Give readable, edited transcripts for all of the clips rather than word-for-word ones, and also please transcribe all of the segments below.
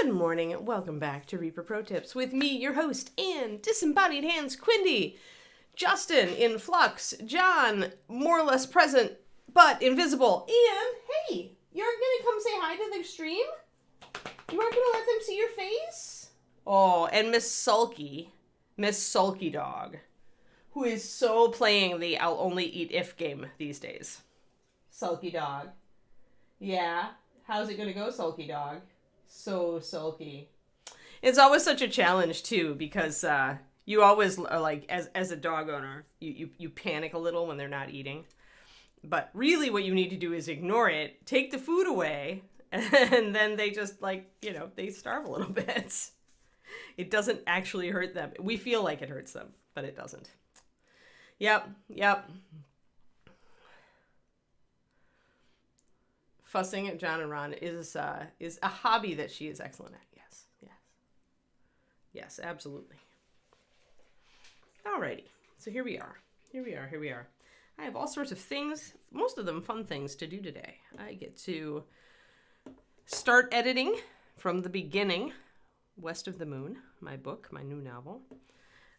Good morning and welcome back to Reaper Pro Tips with me, your host, and Disembodied Hands Quindy. Justin in flux, John more or less present but invisible, and hey, you aren't gonna come say hi to the stream? You aren't gonna let them see your face? Oh, and Miss Sulky Dog, who is so playing the I'll only eat if game these days. Sulky Dog. Yeah, how's it gonna go, Sulky Dog? So sulky. It's always such a challenge too, because you always are like, as a dog owner, you panic a little when they're not eating. But really what you need to do is ignore it, take the food away, and then they just they starve a little bit. It doesn't actually hurt them. We feel like it hurts them, but it doesn't. Yep. Fussing at John and Ron is a hobby that she is excellent at. Yes, absolutely. Alrighty, so here we are. I have all sorts of things, most of them fun things to do today. I get to start editing from the beginning, West of the Moon, my book, my new novel.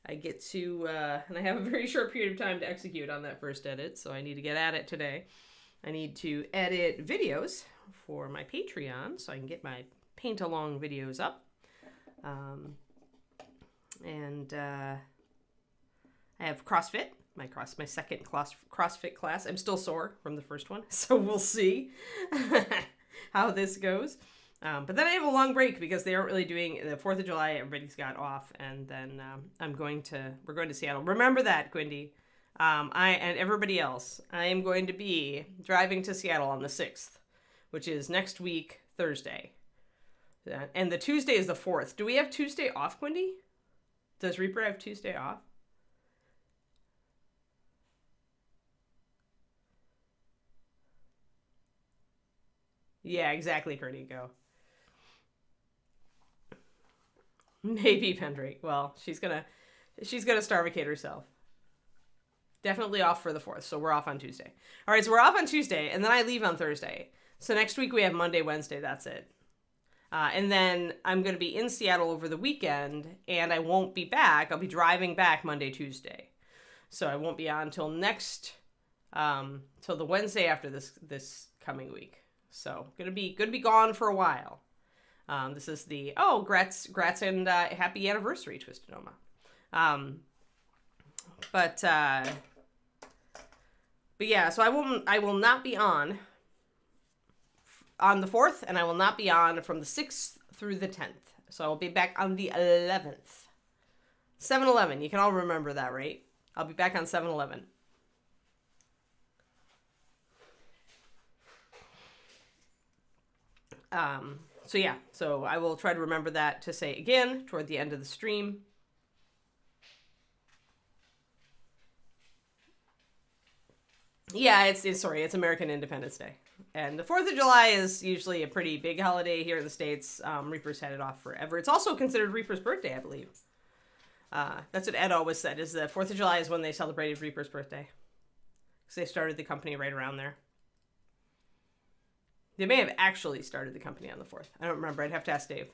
I get to, and I have a very short period of time to execute on that first edit, so I need to get at it today. I need to edit videos for my Patreon so I can get my paint-along videos up. I have CrossFit, my second CrossFit class. I'm still sore from the first one, so we'll see how this goes. But then I have a long break because they aren't really doing the 4th of July. Everybody's got off, and then we're going to Seattle. Remember that, Quindy. I and everybody else, I am going to be driving to Seattle on the 6th, which is next week, Thursday. And the Tuesday is the 4th. Do we have Tuesday off, Quindy? Does Reaper have Tuesday off? Yeah, exactly, Curdy. Go. Maybe Pendrake. Well, she's gonna starvicate herself. Definitely off for the 4th, so we're off on Tuesday. All right, so we're off on Tuesday, and then I leave on Thursday. So next week we have Monday, Wednesday, that's it. And then I'm going to be in Seattle over the weekend, and I won't be back. I'll be driving back Monday, Tuesday. So I won't be on till till the Wednesday after this coming week. So gonna be gone for a while. This is the grats and happy anniversary, Twisted Oma. But yeah, so I will not be on the 4th, and I will not be on from the 6th through the 10th. So I'll be back on the 11th. 7-Eleven, you can all remember that, right? I'll be back on 7-Eleven. So yeah, so I will try to remember that to say again toward the end of the stream. Yeah, it's American Independence Day. And the 4th of July is usually a pretty big holiday here in the States. Reaper's had it off forever. It's also considered Reaper's birthday, I believe. That's what Ed always said, is the 4th of July is when they celebrated Reaper's birthday. Because they started the company right around there. They may have actually started the company on the 4th. I don't remember. I'd have to ask Dave.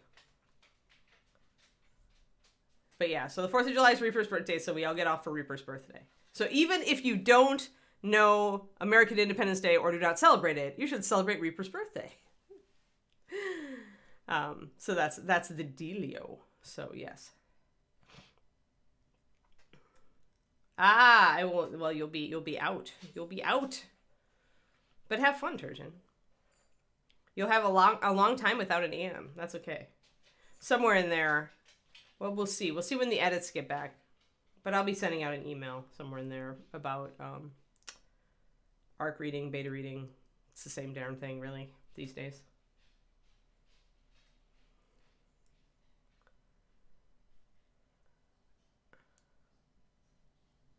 But yeah, so the 4th of July is Reaper's birthday, so we all get off for Reaper's birthday. So even if you don't know American Independence Day or do not celebrate it, you should celebrate Reaper's birthday. So that's the dealio. So yes. I will. Well, you'll be out. You'll be out. But have fun, Turgeon. You'll have a long time without an Ann. That's okay. Somewhere in there. Well, we'll see. We'll see when the edits get back. But I'll be sending out an email somewhere in there about ARC reading, beta reading. It's the same darn thing, really, these days.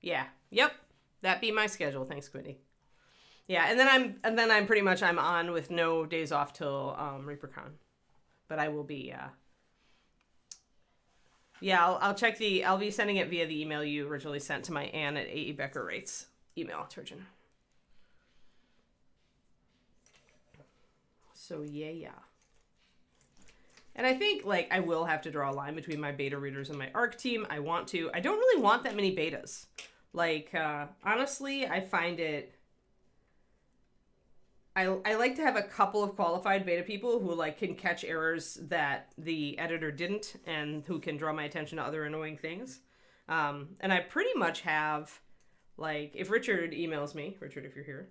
Yeah. Yep. That be my schedule. Thanks, Quindy. Yeah, and then I'm pretty much on with no days off till ReaperCon. But I will be I'll be sending it via the email you originally sent to my Ann at AE Becker Rates email, Turgeon. So yeah. And I think, like, I will have to draw a line between my beta readers and my ARC team. I don't really want that many betas. Like, honestly, I find it... I like to have a couple of qualified beta people who, like, can catch errors that the editor didn't and who can draw my attention to other annoying things. And I pretty much have, like, if Richard emails me, Richard, if you're here,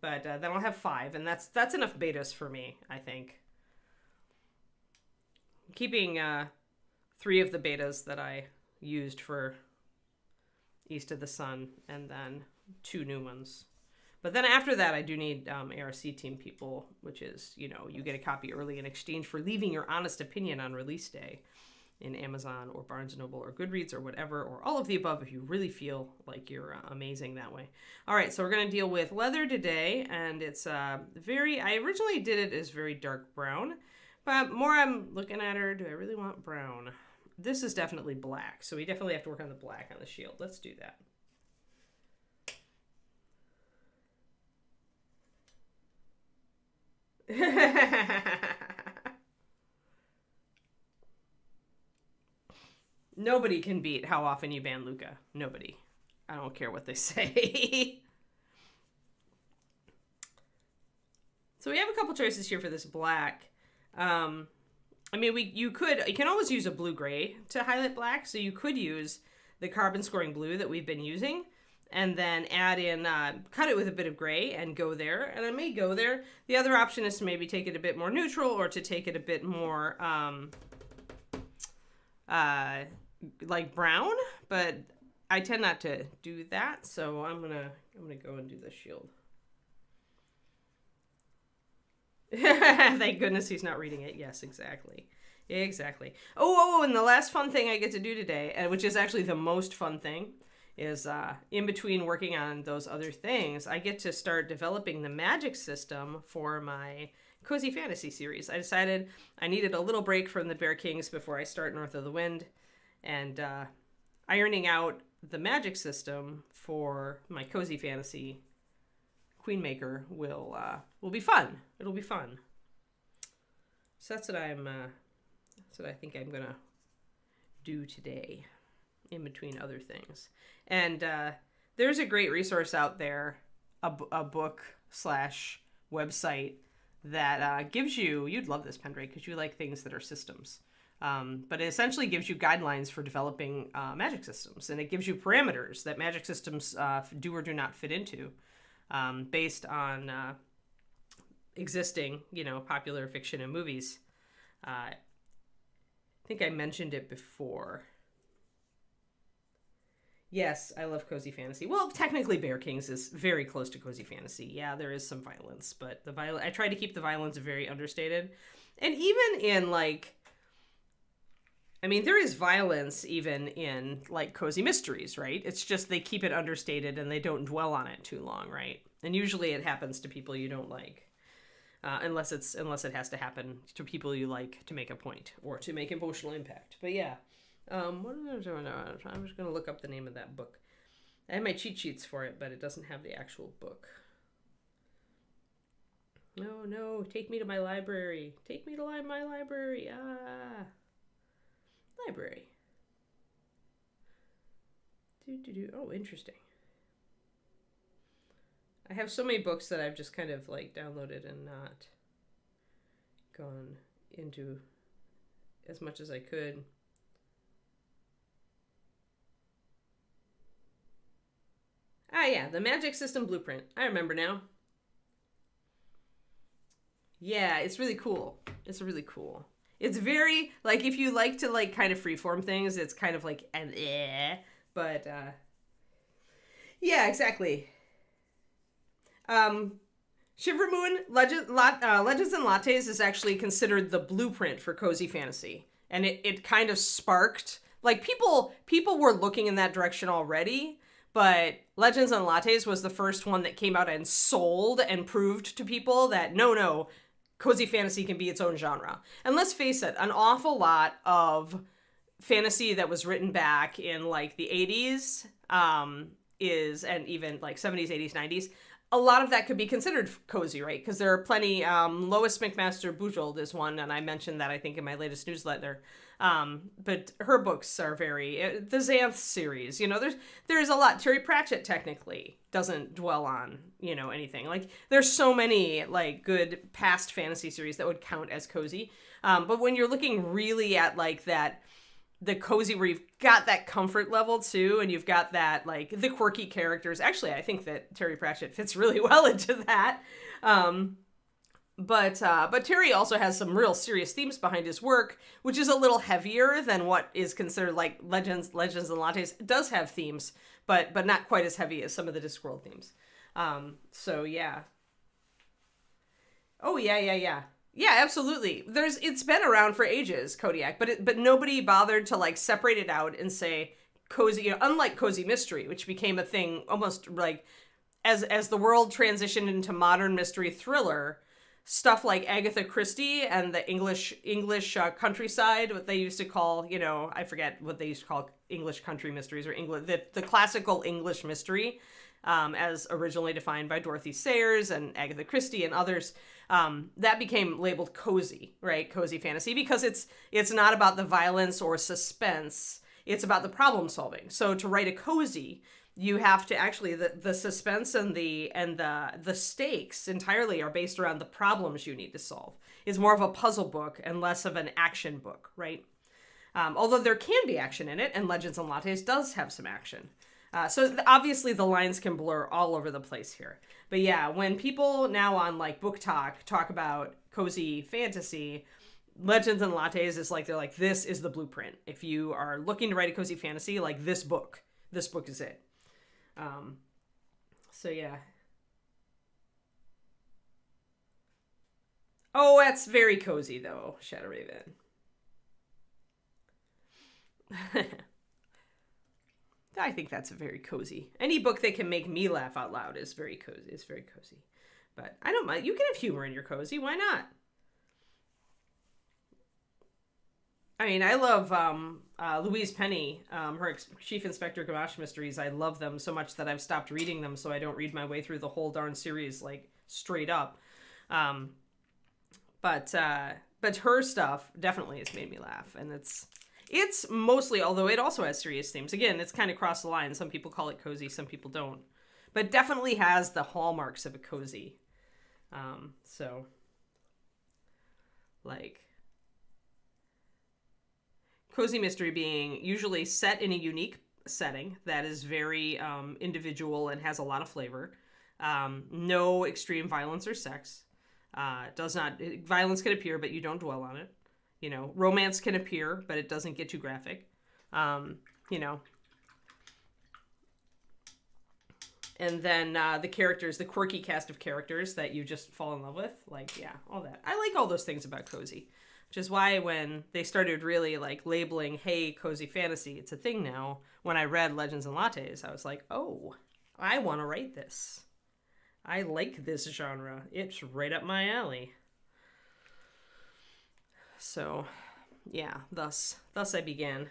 but then I'll have 5, and that's enough betas for me, I think. Keeping 3 of the betas that I used for East of the Sun, and then 2 new ones. But then after that, I do need ARC team people, which is, you know, you get a copy early in exchange for leaving your honest opinion on release day in Amazon or Barnes & Noble or Goodreads or whatever, or all of the above if you really feel like you're amazing that way. All right, so we're going to deal with leather today, and it's I originally did it as very dark brown, but more I'm looking at her, do I really want brown? This is definitely black, so we definitely have to work on the black on the shield. Let's do that. Nobody can beat how often you ban Luca. Nobody. I don't care what they say. So we have a couple choices here for this black. I mean, you can always use a blue-gray to highlight black, so you could use the carbon scoring blue that we've been using, and then add in, cut it with a bit of gray and go there, and I may go there. The other option is to maybe take it a bit more neutral, or to take it a bit more, like brown, but I tend not to do that, so I'm gonna go and do the shield. Thank goodness he's not reading it. Yes, exactly. Exactly. Oh, and the last fun thing I get to do today, and which is actually the most fun thing, is in between working on those other things, I get to start developing the magic system for my Cozy Fantasy series. I decided I needed a little break from the Bear Kings before I start North of the Wind, and ironing out the magic system for my Cozy Fantasy Queenmaker will be fun. It'll be fun. So that's what I think I'm gonna do today, in between other things. And there's a great resource out there, a book / website that gives you, you'd love this, Pendrake, because you like things that are systems. But it essentially gives you guidelines for developing magic systems, and it gives you parameters that magic systems do or do not fit into, based on existing, popular fiction and movies. I think I mentioned it before. Yes, I love Cozy Fantasy. Well, technically Bear Kings is very close to Cozy Fantasy. Yeah, there is some violence, but I try to keep the violence very understated. And even in, there is violence even in, Cozy Mysteries, right? It's just they keep it understated and they don't dwell on it too long, right? And usually it happens to people you don't like. Unless it has to happen to people you like to make a point or to make emotional impact. But yeah. What am I doing now? I'm just going to look up the name of that book. I have my cheat sheets for it, but it doesn't have the actual book. No, take me to my library. Take me to my library. Library. Oh, interesting. I have so many books that I've just kind of downloaded and not gone into as much as I could. Yeah, the Magic System Blueprint. I remember now. Yeah, it's really cool. It's really cool. It's very, if you like to, kind of freeform things, it's kind of but, yeah, exactly. Shiver Moon Legends and Lattes is actually considered the blueprint for Cozy Fantasy. And it kind of sparked, people were looking in that direction already, but Legends and Lattes was the first one that came out and sold and proved to people that no, Cozy Fantasy can be its own genre. And let's face it, an awful lot of fantasy that was written back in the 80s and even 70s, 80s, 90s, a lot of that could be considered cozy, right? Because there are plenty. Lois McMaster Bujold is one, and I mentioned that I think in my latest newsletter. But her books are very the Xanth series. There's a lot. Terry Pratchett technically doesn't dwell on anything. Like there's so many like good past fantasy series that would count as cozy. But when you're looking really at like that. The cozy where you've got that comfort level too, and you've got that like the quirky characters. Actually, I think that Terry Pratchett fits really well into that. But Terry also has some real serious themes behind his work, which is a little heavier than what is considered like Legends and Lattes. It does have themes, but not quite as heavy as some of the Discworld themes. So yeah. Oh yeah. Yeah, absolutely. It's been around for ages, Kodiak, but nobody bothered to like separate it out and say cozy, unlike cozy mystery, which became a thing almost like as the world transitioned into modern mystery thriller, stuff like Agatha Christie and the English countryside, what they used to call, I forget what they used to call English country mysteries or the classical English mystery, as originally defined by Dorothy Sayers and Agatha Christie and others. That became labeled cozy, right? Cozy fantasy, because it's not about the violence or suspense. It's about the problem solving. So to write a cozy, you have to actually the suspense and the stakes entirely are based around the problems you need to solve. It's more of a puzzle book and less of an action book, right? Although there can be action in it, and Legends and Lattes does have some action. So obviously the lines can blur all over the place here. But yeah, when people now on like Book talk about cozy fantasy, Legends and Lattes is like, they're like, this is the blueprint. If you are looking to write a cozy fantasy, like this book is it. So yeah. Oh, that's very cozy though, Shadow Raven. I think that's a very cozy. Any book that can make me laugh out loud is very cozy. But I don't mind. You can have humor in your cozy. Why not? I mean, I love Louise Penny, her Chief Inspector Gamache mysteries. I love them so much that I've stopped reading them, so I don't read my way through the whole darn series like straight up. But her stuff definitely has made me laugh, and it's mostly, although it also has serious themes. Again, it's kind of crossed the line. Some people call it cozy, some people don't. But definitely has the hallmarks of a cozy. So, like, cozy mystery being usually set in a unique setting that is very individual and has a lot of flavor. No extreme violence or sex. Violence can appear, but you don't dwell on it. Romance can appear, but it doesn't get too graphic. And then the characters, the quirky cast of characters that you just fall in love with. Like, yeah, all that. I like all those things about cozy. Which is why when they started really like labeling, hey, cozy fantasy, it's a thing now. When I read Legends and Lattes, I was like, oh, I want to write this. I like this genre. It's right up my alley. So, yeah, thus I began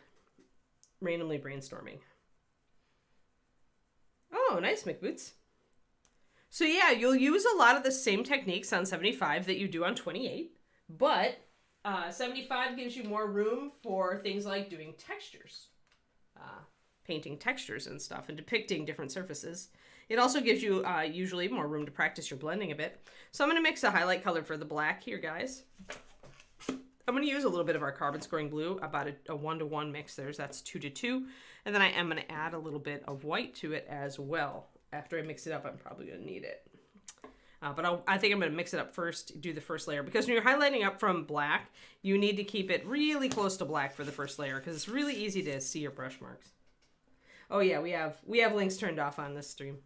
randomly brainstorming. Oh, nice, McBoots. So yeah, you'll use a lot of the same techniques on 75 that you do on 28, but 75 gives you more room for things like doing textures, painting textures and stuff, and depicting different surfaces. It also gives you usually more room to practice your blending a bit. So I'm going to mix a highlight color for the black here, guys. I'm going to use a little bit of our carbon scoring blue, about a 1-to-1 mix there. So that's 2-to-2. And then I am going to add a little bit of white to it as well. After I mix it up, I'm probably going to need it. But I think I'm going to mix it up first, do the first layer. Because when you're highlighting up from black, you need to keep it really close to black for the first layer, because it's really easy to see your brush marks. Oh yeah, we have links turned off on this stream.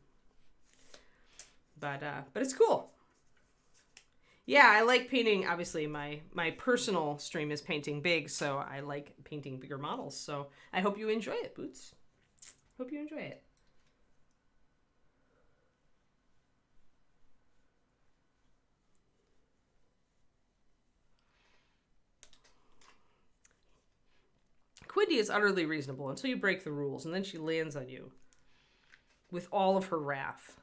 But it's cool. Yeah, I like painting. Obviously, my personal stream is painting big, so I like painting bigger models. So I hope you enjoy it, Boots. Hope you enjoy it. Quindy is utterly reasonable until you break the rules, and then she lands on you with all of her wrath.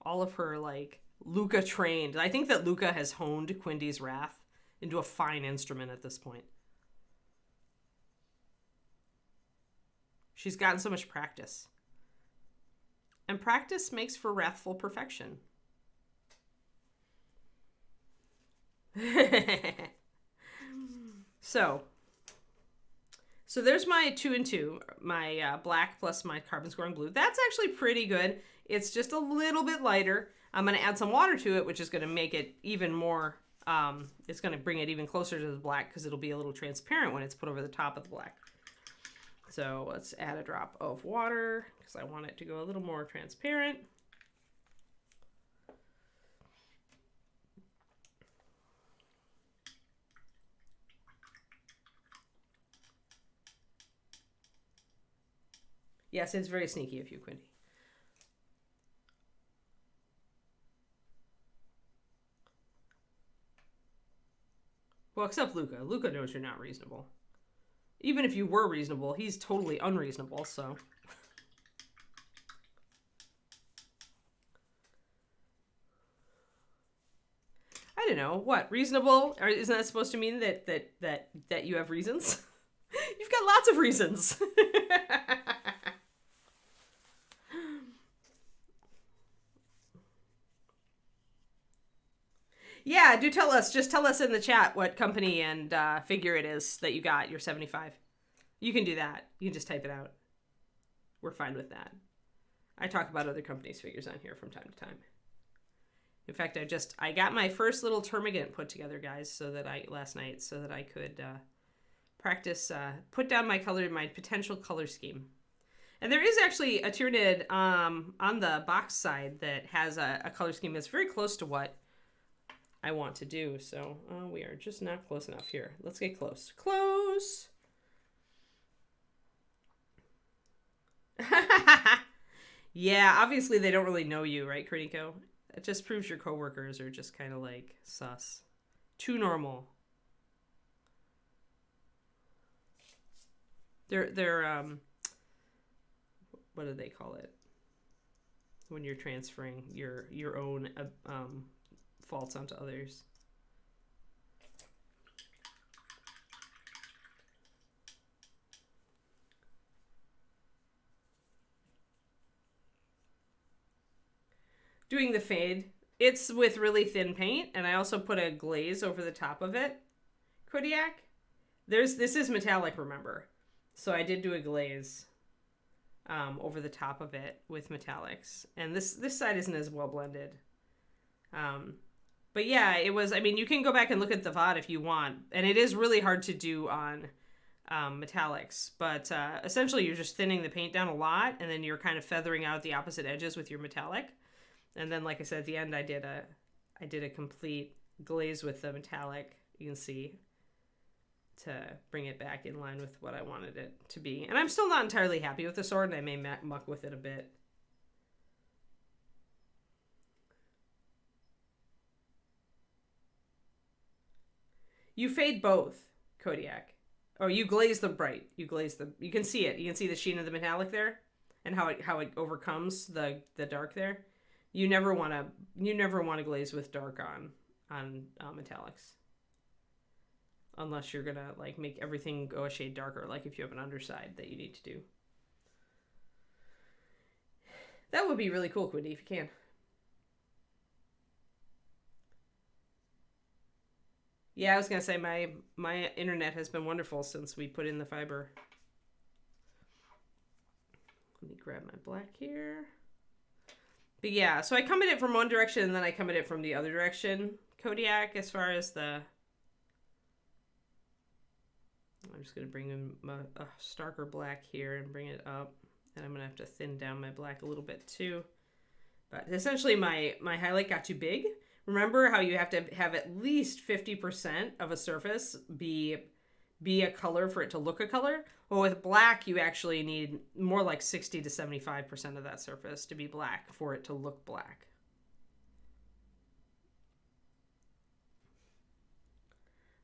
all of her like Luca trained. I think that Luca has honed Quindy's wrath into a fine instrument at this point. She's gotten so much practice. And practice makes for wrathful perfection. So there's my 2 and 2, my black plus my carbon scoring blue. That's actually pretty good. It's just a little bit lighter. I'm going to add some water to it, which is going to make it even more, it's going to bring it even closer to the black because it'll be a little transparent when it's put over the top of the black. So let's add a drop of water because I want it to go a little more transparent. Yes, it's very sneaky of you, Quindy. Well, except Luca. Luca knows you're not reasonable. Even if you were reasonable, he's totally unreasonable, so. I don't know. What? Reasonable? Or isn't that supposed to mean that you have reasons? You've got lots of reasons. Yeah, do tell us. Just tell us in the chat what company and figure it is that you got your 75. You can do that. You can just type it out. We're fine with that. I talk about other companies' figures on here from time to time. In fact, I got my first little termagant put together, guys, last night, so that I could practice, put down my potential color scheme. And there is actually a Tyranid on the box side that has a color scheme that's very close to what I want to do. So we are just not close enough here. Let's get close. Close! Yeah, obviously they don't really know you, right, Kerniko? It just proves your coworkers are just kind of like sus. Too normal. They're what do they call it? When you're transferring your own faults onto others. Doing the fade, it's with really thin paint, and I also put a glaze over the top of it. Kodiak, this is metallic, remember, so I did do a glaze over the top of it with metallics, and this side isn't as well blended. But yeah, it was. I mean, you can go back and look at the VOD if you want, and it is really hard to do on metallics. But essentially, you're just thinning the paint down a lot, and then you're kind of feathering out the opposite edges with your metallic. And then, like I said, at the end, I did a complete glaze with the metallic. You can see, to bring it back in line with what I wanted it to be. And I'm still not entirely happy with the sword, and I may muck with it a bit. You fade both, Kodiak. Oh, you glaze them bright. You can see it. You can see the sheen of the metallic there, and how it overcomes the dark there. You never want to glaze with dark on metallics, unless you're gonna like make everything go a shade darker, like if you have an underside that you need to do. That would be really cool, Quindy, if you can. Yeah, I was gonna say my internet has been wonderful since we put in the fiber. Let me grab my black here. But yeah, so I come at it from one direction and then I come at it from the other direction, Kodiak, as far as the... I'm just going to bring in a starker black here and bring it up. And I'm going to have to thin down my black a little bit too. But essentially my highlight got too big. Remember how you have to have at least 50% of a surface be a color for it to look a color? Well, with black, you actually need more like 60 to 75% of that surface to be black for it to look black.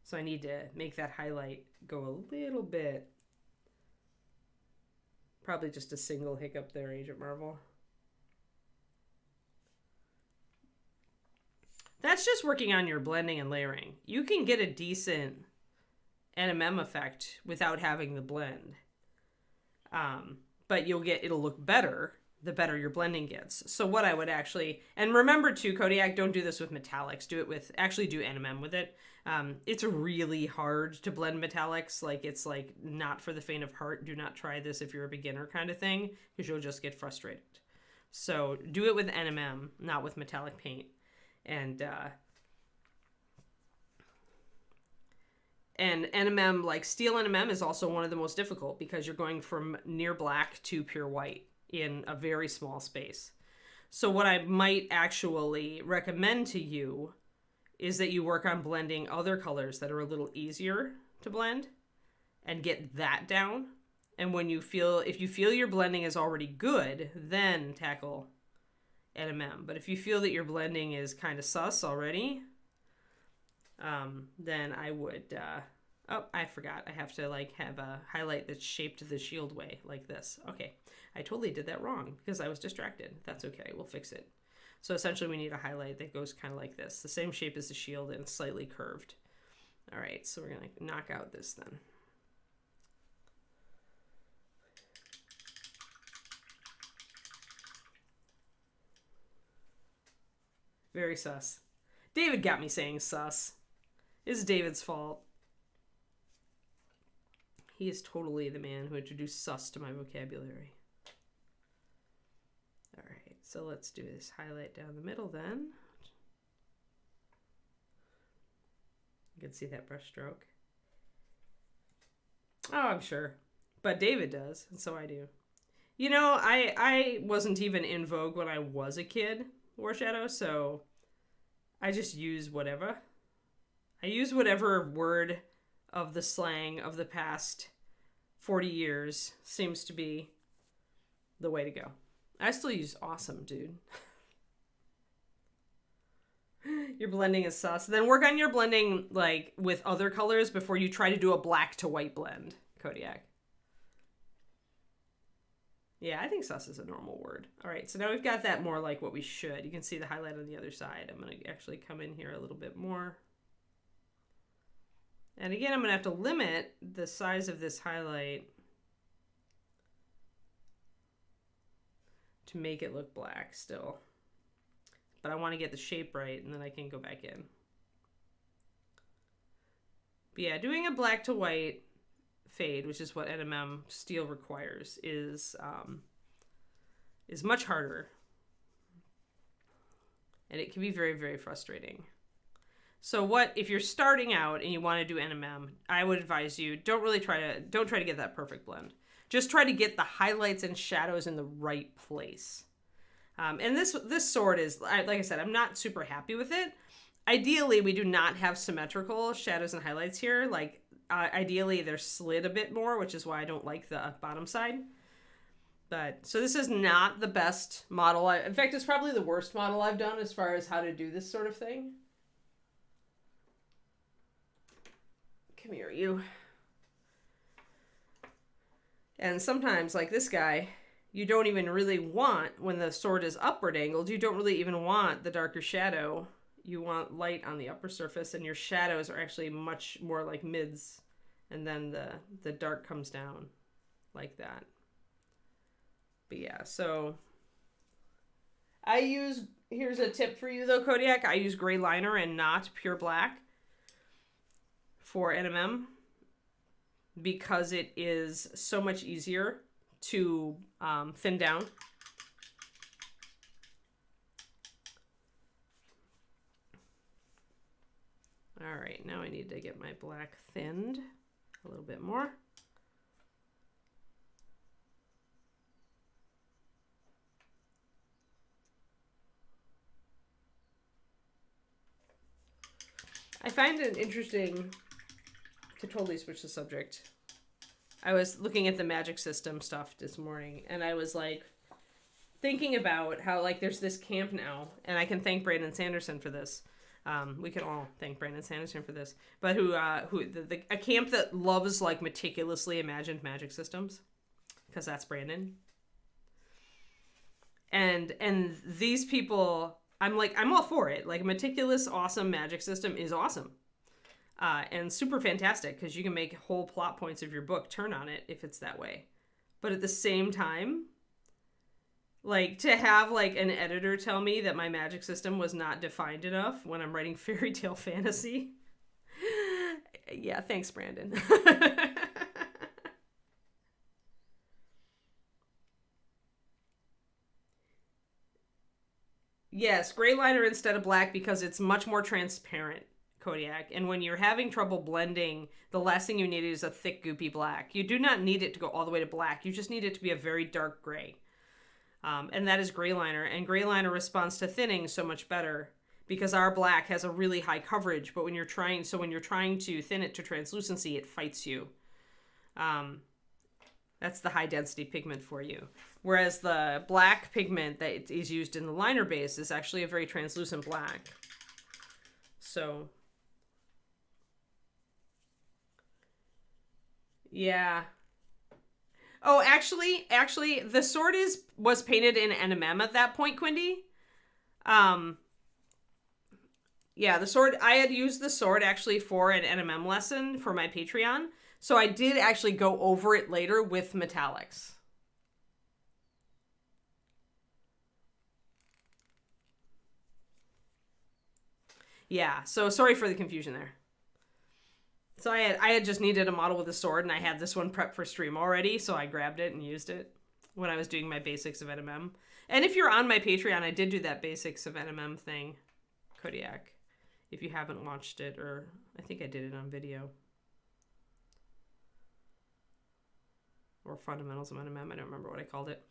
So I need to make that highlight go a little bit. Probably just a single hiccup there, Agent Marvel. That's just working on your blending and layering. You can get a decent NMM effect without having the blend. But it'll look better the better your blending gets. So what I would actually, and remember too, Kodiak, don't do this with metallics. Do NMM with it. It's really hard to blend metallics. Like, it's like not for the faint of heart. Do not try this if you're a beginner kind of thing, because you'll just get frustrated. So do it with NMM, not with metallic paint. And NMM, like steel NMM, is also one of the most difficult because you're going from near black to pure white in a very small space. So what I might actually recommend to you is that you work on blending other colors that are a little easier to blend and get that down. And if you feel your blending is already good, then tackle NMM. But if you feel that your blending is kind of sus already, then I would, I forgot. I have to have a highlight that's shaped the shield way, like this. Okay, I totally did that wrong because I was distracted. That's okay, we'll fix it. So essentially we need a highlight that goes kind of like this, the same shape as the shield and slightly curved. All right, so we're gonna knock out this then. Very sus. David got me saying sus. It's David's fault. He is totally the man who introduced sus to my vocabulary. All right, so let's do this highlight down the middle then. You can see that brush stroke. Oh, I'm sure. But David does, and so I do. You know, I wasn't even in vogue when I was a kid, War Shadow, so I just use whatever. I use whatever word of the slang of the past 40 years seems to be the way to go. I still use awesome, dude. Your blending is sus. Then work on your blending with other colors before you try to do a black to white blend, Kodiak. Yeah, I think sus is a normal word. All right, so now we've got that more like what we should. You can see the highlight on the other side. I'm going to actually come in here a little bit more. And again, I'm going to have to limit the size of this highlight to make it look black still. But I want to get the shape right, and then I can go back in. But yeah, doing a black to white fade, which is what NMM steel requires, is much harder. And it can be very, very frustrating. So if you're starting out and you want to do NMM, I would advise you don't try to get that perfect blend. Just try to get the highlights and shadows in the right place. And this sword is, like I said, I'm not super happy with it. Ideally, we do not have symmetrical shadows and highlights here. Ideally, they're slid a bit more, which is why I don't like the bottom side. So this is not the best model. In fact, it's probably the worst model I've done as far as how to do this sort of thing. Come here, you. And sometimes, like this guy, you don't even really want, when the sword is upward angled, you don't really even want the darker shadow. You want light on the upper surface, and your shadows are actually much more like mids, and then the dark comes down like that. But yeah, so here's a tip for you though, Kodiak. I use gray liner and not pure black for NMM because it is so much easier to thin down. All right, now I need to get my black thinned a little bit more. I find it interesting to totally switch the subject. I was looking at the magic system stuff this morning, and I was thinking about how there's this camp now, and I can thank Brandon Sanderson for this. We can all thank Brandon Sanderson for this, but a camp that loves meticulously imagined magic systems, because that's Brandon. And these people I'm all for it. Like, a meticulous, awesome magic system is awesome. And super fantastic, because you can make whole plot points of your book turn on it if it's that way. But at the same time, like, to have, like, an editor tell me that my magic system was not defined enough when I'm writing fairy tale fantasy. Yeah, thanks, Brandon. Yes, gray liner instead of black because it's much more transparent, Kodiak. And when you're having trouble blending, the last thing you need is a thick, goopy black. You do not need it to go all the way to black. You just need it to be a very dark gray. And that is gray liner. And gray liner responds to thinning so much better because our black has a really high coverage. But when you're trying to thin it to translucency, it fights you. That's the high density pigment for you. Whereas the black pigment that is used in the liner base is actually a very translucent black. So, yeah. Oh, actually, the sword was painted in NMM at that point, Quindy. Yeah, the sword, I had used the sword actually for an NMM lesson for my Patreon. So I did actually go over it later with metallics. Yeah, so sorry for the confusion there. So I had just needed a model with a sword, and I had this one prepped for stream already, so I grabbed it and used it when I was doing my basics of NMM. And if you're on my Patreon, I did do that basics of NMM thing, Kodiak. If you haven't watched it, or I think I did it on video. Or fundamentals of NMM, I don't remember what I called it.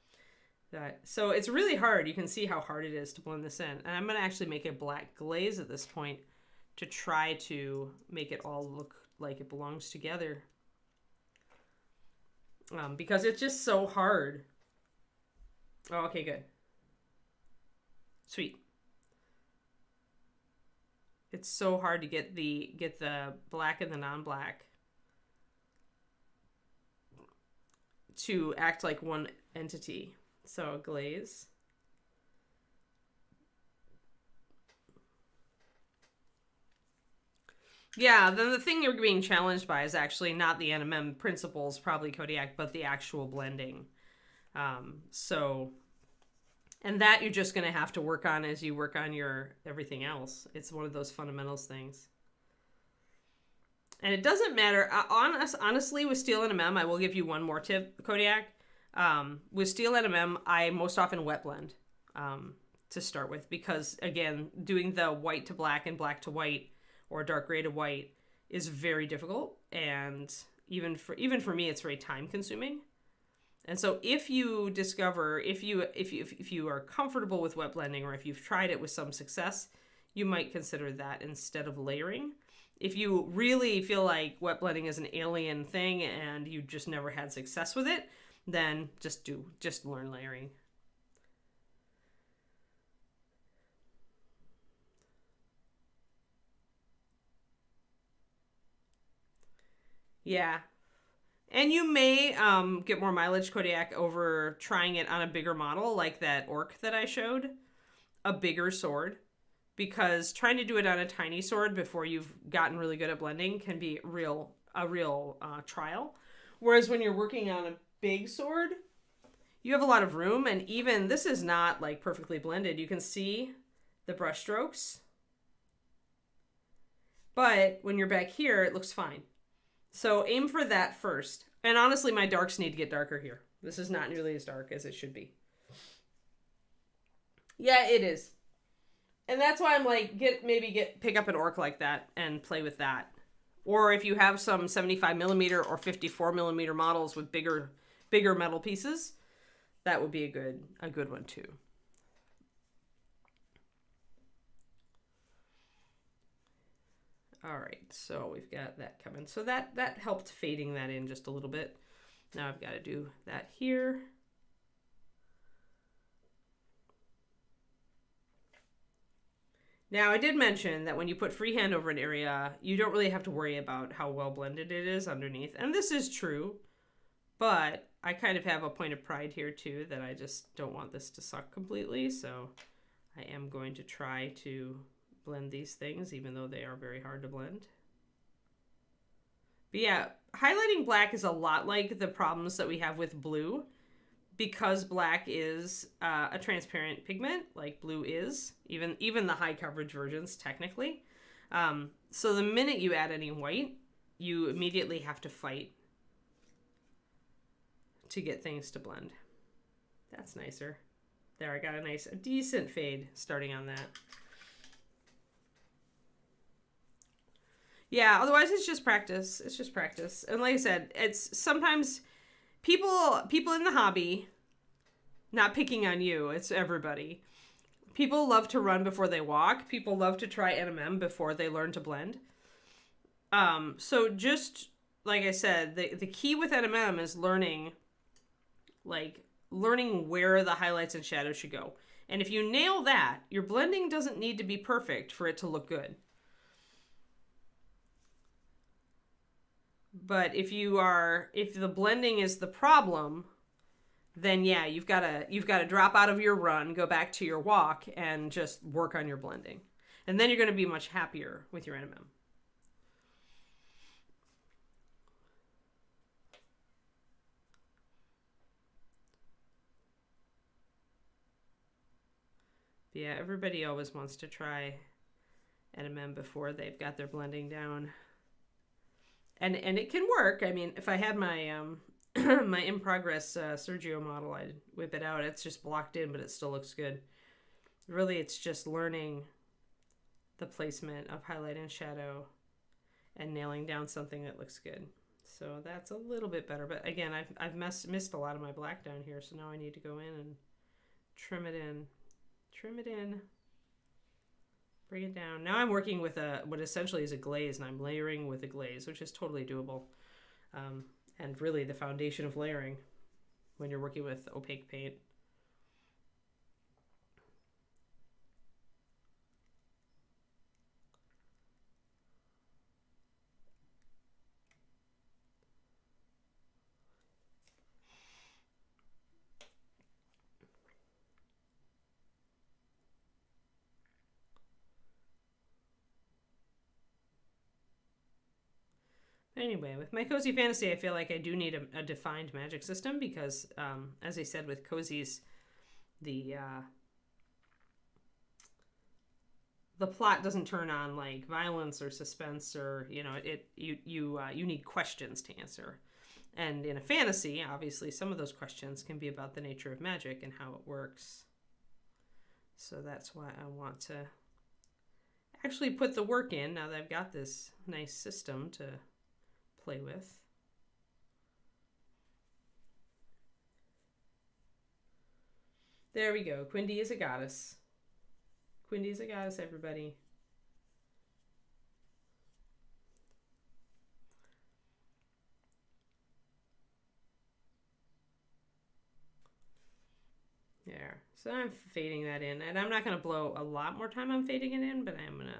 So it's really hard. You can see how hard it is to blend this in. And I'm going to actually make a black glaze at this point to try to make it all look like it belongs together. Because it's just so hard. Oh, okay, good. Sweet. It's so hard to get the black and the non-black to act like one entity. So glaze. Yeah, then the thing you're being challenged by is actually not the NMM principles, probably Kodiak, but the actual blending. And that you're just going to have to work on as you work on your everything else. It's one of those fundamentals things. And it doesn't matter. Honestly, with Steel NMM, I will give you one more tip, Kodiak. With Steel NMM, I most often wet blend to start with. Because, again, doing the white to black and black to white or dark gray to white is very difficult. And even for me, it's very time consuming. And so if you discover, if you are comfortable with wet blending, or if you've tried it with some success, you might consider that instead of layering. If you really feel like wet blending is an alien thing and you just never had success with it, then just learn layering. Yeah. And you may get more mileage, Kodiak, over trying it on a bigger model like that orc that I showed. A bigger sword. Because trying to do it on a tiny sword before you've gotten really good at blending can be a real trial. Whereas when you're working on a big sword, you have a lot of room. And even, this is not like perfectly blended. You can see the brush strokes. But when you're back here, it looks fine. So aim for that first. And honestly, my darks need to get darker here. This is not nearly as dark as it should be. Yeah, it is. And that's why I'm like, pick up an orc like that and play with that. Or if you have some 75mm or 54mm models with bigger metal pieces, that would be a good one too. All right, so we've got that coming. So that helped fading that in just a little bit. Now I've got to do that here. Now, I did mention that when you put freehand over an area, you don't really have to worry about how well blended it is underneath. And this is true, but I kind of have a point of pride here too, that I just don't want this to suck completely. So I am going to try to blend these things, even though they are very hard to blend. But yeah, highlighting black is a lot like the problems that we have with blue, because black is a transparent pigment, like blue is, even the high coverage versions technically. So the minute you add any white, you immediately have to fight to get things to blend. That's nicer. There, I got a decent fade starting on that. Yeah, otherwise it's just practice. It's just practice. And like I said, it's sometimes people in the hobby, not picking on you, it's everybody. People love to run before they walk. People love to try NMM before they learn to blend. So just like I said, the key with NMM is learning where the highlights and shadows should go. And if you nail that, your blending doesn't need to be perfect for it to look good. But if the blending is the problem, then yeah, you've got to drop out of your run, go back to your walk, and just work on your blending. And then you're going to be much happier with your NMM. But yeah, everybody always wants to try NMM before they've got their blending down. And it can work. I mean, if I had my my in progress Sergio model, I'd whip it out. It's just blocked in, but it still looks good. Really, it's just learning the placement of highlight and shadow and nailing down something that looks good. So that's a little bit better. But again, I've missed a lot of my black down here, so now I need to go in and trim it in. Trim it in. Bring it down. Now I'm working with what essentially is a glaze, and I'm layering with a glaze, which is totally doable. And really the foundation of layering when you're working with opaque paint. Anyway, with my Cozy Fantasy, I feel like I do need a defined magic system because, as I said, with Cozies, the plot doesn't turn on like violence or suspense, or you need questions to answer. And in a fantasy, obviously, some of those questions can be about the nature of magic and how it works. So that's why I want to actually put the work in now that I've got this nice system to play with. There we go. Quindy is a goddess. Quindy is a goddess, everybody. There. So I'm fading that in. And I'm not going to blow a lot more time on fading it in, but I'm going to.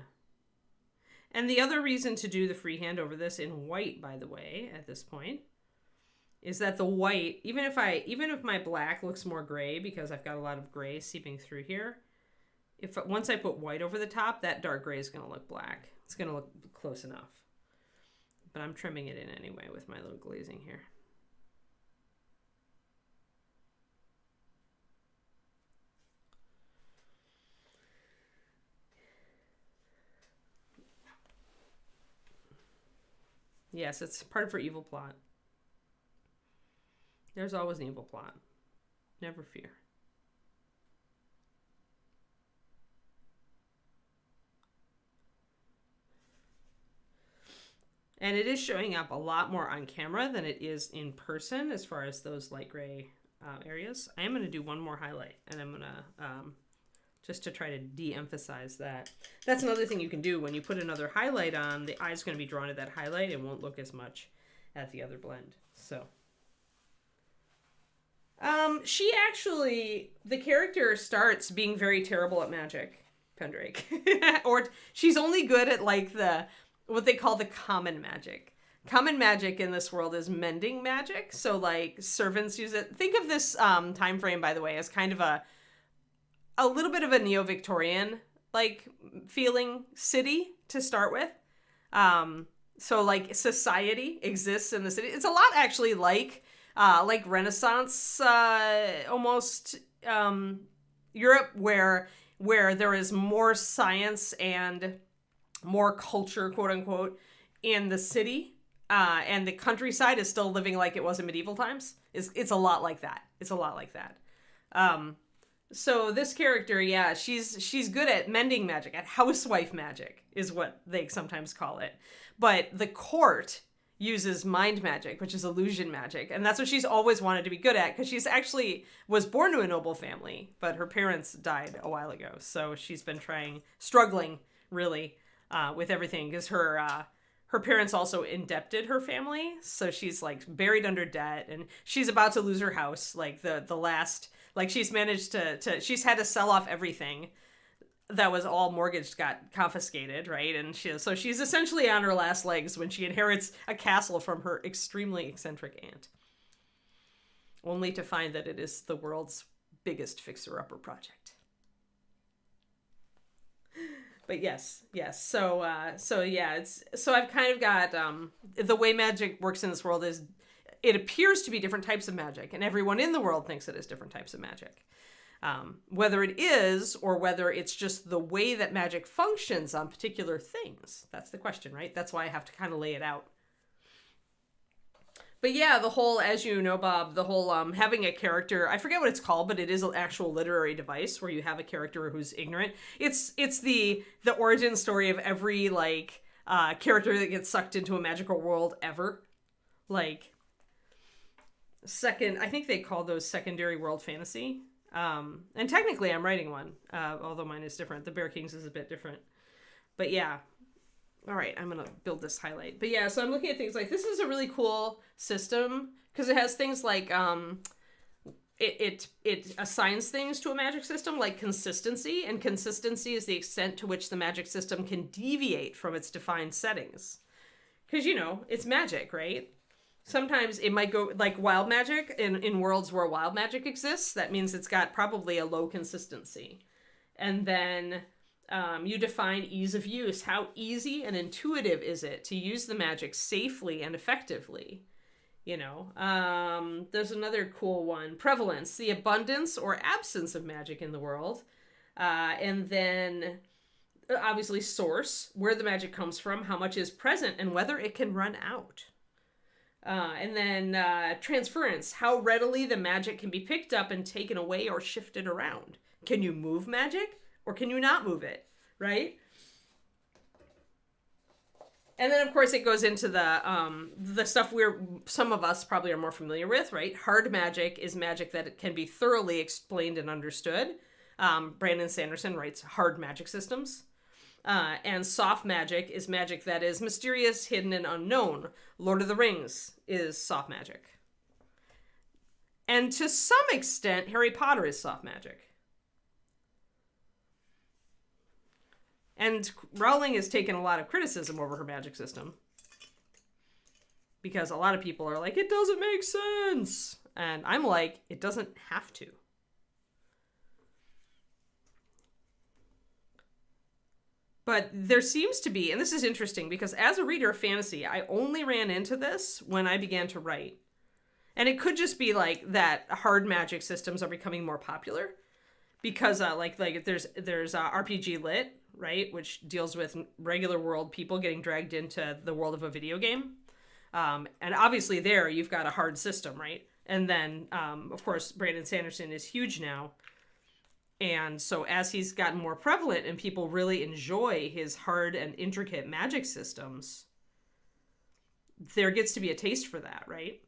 And the other reason to do the freehand over this in white, by the way, at this point, is that the white, even if my black looks more gray because I've got a lot of gray seeping through here, once I put white over the top, that dark gray is going to look black. It's going to look close enough. But I'm trimming it in anyway with my little glazing here. Yes, it's part of her evil plot. There's always an evil plot. Never fear. And it is showing up a lot more on camera than it is in person as far as those light gray areas. I am going to do one more highlight, and I'm going to, just to try to de-emphasize that. That's another thing you can do. When you put another highlight on, the eye's going to be drawn to that highlight and won't look as much at the other blend. So, the character starts being very terrible at magic, Pendrake. Or she's only good at like what they call the common magic. Common magic in this world is mending magic. So like servants use it. Think of this time frame, by the way, as kind of a little bit of a neo-Victorian like feeling city to start with. So like society exists in the city. It's a lot actually like Renaissance almost Europe, where there is more science and more culture, quote unquote, in the city, and the countryside is still living like it was in medieval times. It's a lot like that. It's a lot like that. So this character, yeah, she's good at mending magic, at housewife magic is what they sometimes call it. But the court uses mind magic, which is illusion magic, and that's what she's always wanted to be good at, because she's actually was born to a noble family, but her parents died a while ago, so she's been struggling really with everything, because her parents also indebted her family, so she's like buried under debt, and she's about to lose her house, like the last, like she's managed to she's had to sell off everything that was all mortgaged, got confiscated, right? And so she's essentially on her last legs when she inherits a castle from her extremely eccentric aunt, only to find that it is the world's biggest fixer-upper project. But yes. So I've kind of got the way magic works in this world is it appears to be different types of magic, and everyone in the world thinks it is different types of magic. Whether it is, or whether it's just the way that magic functions on particular things. That's the question, right? That's why I have to kind of lay it out. But yeah, the whole, as you know, Bob, the whole having a character, I forget what it's called, but it is an actual literary device where you have a character who's ignorant. It's the origin story of every, like, character that gets sucked into a magical world ever. Like, I think they call those secondary world fantasy. And technically I'm writing one, although mine is different. The Bear Kings is a bit different. But yeah. All right, I'm going to build this highlight. But yeah, so I'm looking at things like, this is a really cool system because it has things like, it assigns things to a magic system like consistency, and consistency is the extent to which the magic system can deviate from its defined settings. Because, you know, it's magic, right? Sometimes it might go like wild magic in worlds where wild magic exists. That means it's got probably a low consistency. And then you define ease of use. How easy and intuitive is it to use the magic safely and effectively? You know, there's another cool one. Prevalence, the abundance or absence of magic in the world. And then obviously source, where the magic comes from, how much is present, and whether it can run out. And then transference, how readily the magic can be picked up and taken away or shifted around. Can you move magic or can you not move it, right? And then, of course, it goes into the stuff some of us probably are more familiar with, right? Hard magic is magic that can be thoroughly explained and understood. Brandon Sanderson writes hard magic systems. And soft magic is magic that is mysterious, hidden, and unknown. Lord of the Rings is soft magic. And to some extent, Harry Potter is soft magic. And Rowling has taken a lot of criticism over her magic system, because a lot of people are like, it doesn't make sense. And I'm like, it doesn't have to. But there seems to be, and this is interesting, because as a reader of fantasy, I only ran into this when I began to write. And it could just be like that hard magic systems are becoming more popular. Because like there's RPG Lit, right? Which deals with regular world people getting dragged into the world of a video game. And obviously there you've got a hard system, right? And then, of course, Brandon Sanderson is huge now. And so as he's gotten more prevalent and people really enjoy his hard and intricate magic systems, there gets to be a taste for that, right?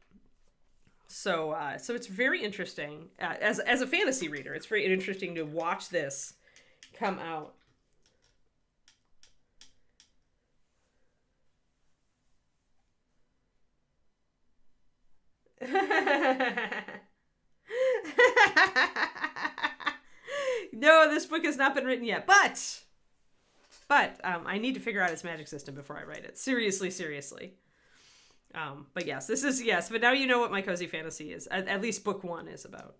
So it's very interesting. As a fantasy reader, it's very interesting to watch this come out. No, this book has not been written yet, but I need to figure out its magic system before I write it. Seriously. But yes, but now you know what my cozy fantasy is. At least book 1 is about.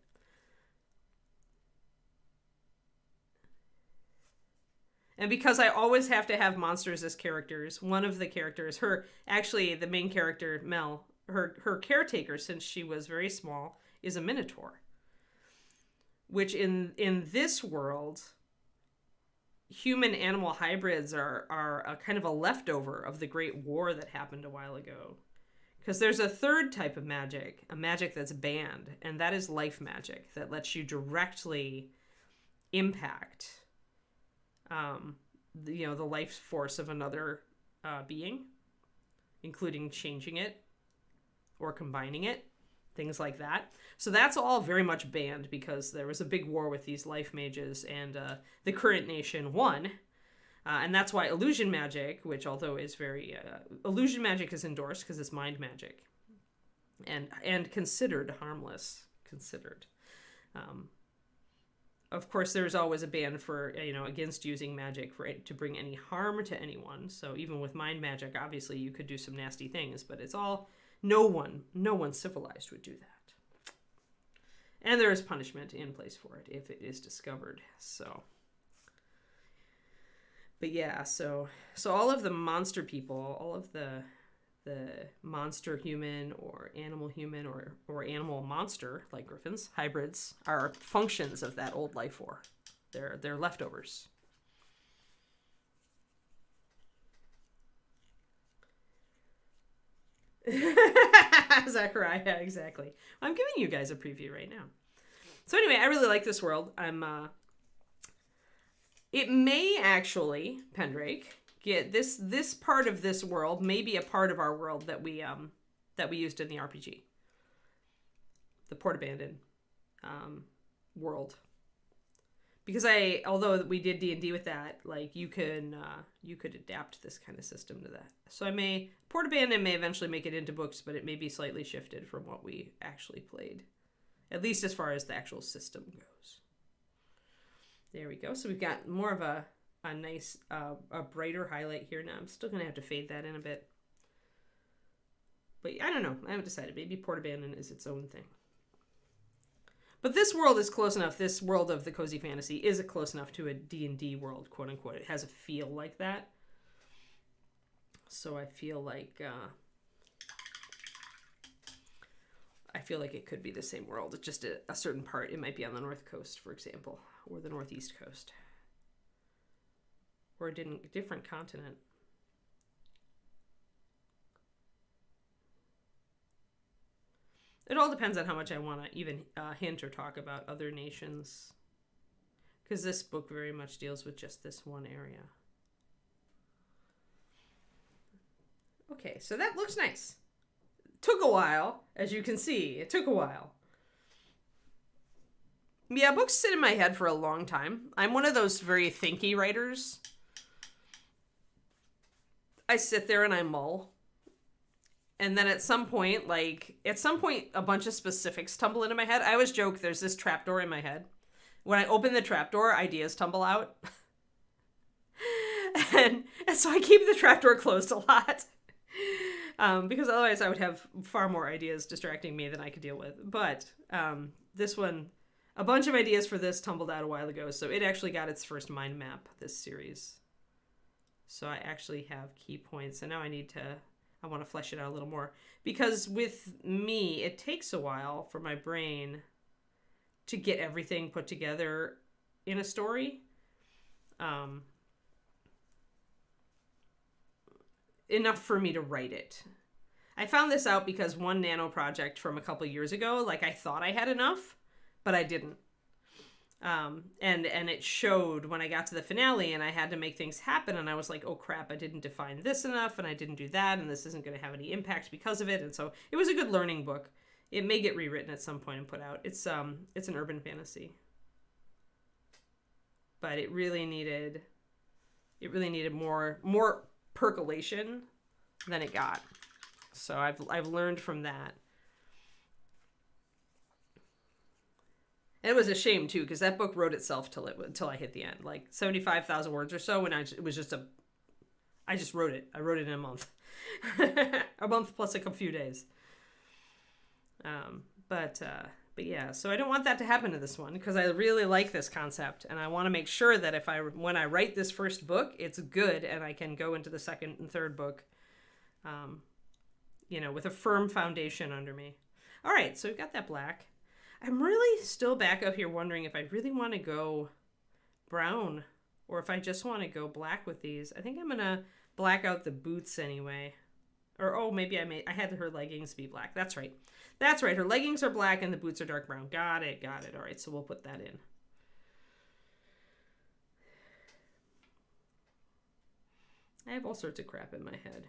And because I always have to have monsters as characters, one of the characters, the main character, Mel, her caretaker, since she was very small, is a minotaur. Which in this world, human-animal hybrids are a kind of a leftover of the Great War that happened a while ago. Because there's a third type of magic, a magic that's banned, and that is life magic, that lets you directly impact the life force of another being, including changing it or combining it, things like that. So that's all very much banned because there was a big war with these life mages, and the current nation won. And that's why illusion magic, which although is very... illusion magic is endorsed because it's mind magic. And considered harmless. Considered. Of course, there's always a ban for, against using magic to bring any harm to anyone. So even with mind magic, obviously you could do some nasty things, but it's all... No one civilized would do that. And there is punishment in place for it if it is discovered. So... But yeah, so all of the monster people, all of the monster human or animal human or animal monster, like griffins, hybrids, are functions of that old life war. They're leftovers. Zachariah, yeah, exactly. I'm giving you guys a preview right now. So anyway, I really like this world. It may actually, Pendrake, get this part of this world may be a part of our world that we used in the RPG. The Port Abandon world. Because although we did D&D with that, like you could adapt this kind of system to that. So Port Abandon may eventually make it into books, but it may be slightly shifted from what we actually played. At least as far as the actual system goes. There we go. So we've got more of a nice, a brighter highlight here now. I'm still going to have to fade that in a bit. But I don't know. I haven't decided. Maybe Port Abandon is its own thing. But this world is close enough. This world of the cozy fantasy is close enough to a D&D world, quote unquote. It has a feel like that. So I feel like it could be the same world. It's just a certain part. It might be on the North Coast, for example, or the Northeast Coast, or a different continent. It all depends on how much I want to even hint or talk about other nations, because this book very much deals with just this one area. Okay, so that looks nice. Took a while, as you can see. It took a while. Yeah, books sit in my head for a long time. I'm one of those very thinky writers. I sit there and I mull. And then at some point, a bunch of specifics tumble into my head. I always joke there's this trapdoor in my head. When I open the trapdoor, ideas tumble out. and so I keep the trapdoor closed a lot. Because otherwise I would have far more ideas distracting me than I could deal with. But this one, a bunch of ideas for this tumbled out a while ago, so it actually got its first mind map this series. So I actually have key points, and now I want to flesh it out a little more. Because with me, it takes a while for my brain to get everything put together in a story. Enough for me to write it. I found this out because one nano project from a couple years ago, I thought I had enough, but I didn't. And it showed when I got to the finale and I had to make things happen, and I was like, oh crap, I didn't define this enough, and I didn't do that, and this isn't going to have any impact because of it. And so it was a good learning book. It may get rewritten at some point and put out. It's an urban fantasy. But it really needed more percolation than it got. So I've learned from that. And it was a shame too, because that book wrote itself till I hit the end, 75,000 words or so, and I just wrote it. I wrote it in a month, a month plus a few days. But But yeah, so I don't want that to happen to this one because I really like this concept, and I want to make sure that when I write this first book, it's good and I can go into the second and third book, with a firm foundation under me. All right, so we've got that black. I'm really still back up here wondering if I really want to go brown or if I just want to go black with these. I think I'm gonna black out the boots anyway. Or, maybe I had her leggings be black. That's right. Her leggings are black and the boots are dark brown. Got it. All right, so we'll put that in. I have all sorts of crap in my head.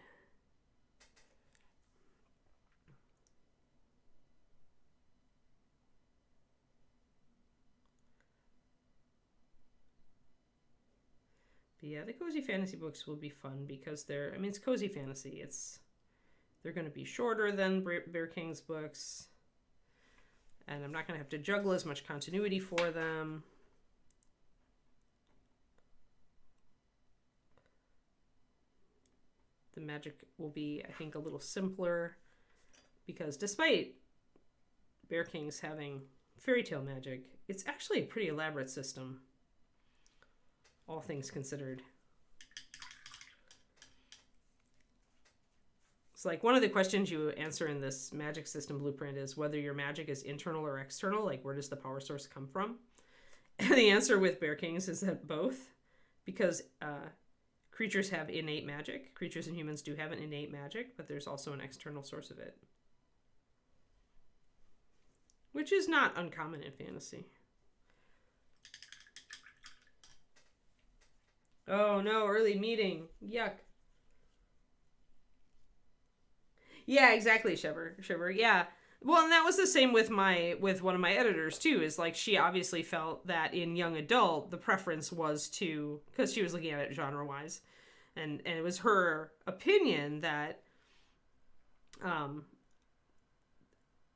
But yeah, the cozy fantasy books will be fun because it's cozy fantasy. They're going to be shorter than Bear King's books. And I'm not going to have to juggle as much continuity for them. The magic will be, I think, a little simpler. Because despite Bear King's having fairy tale magic, it's actually a pretty elaborate system. All things considered. Like one of the questions you answer in this magic system blueprint is whether your magic is internal or external, like where does the power source come from? And the answer with Bear Kings is that both, because creatures have innate magic. Creatures and humans do have an innate magic, but there's also an external source of it, which is not uncommon in fantasy. Oh no, early meeting. Yuck. Yeah, exactly, Shiver. Yeah. Well, and that was the same with one of my editors too. Is like she obviously felt that in young adult the preference was to, because she was looking at it genre wise, and it was her opinion that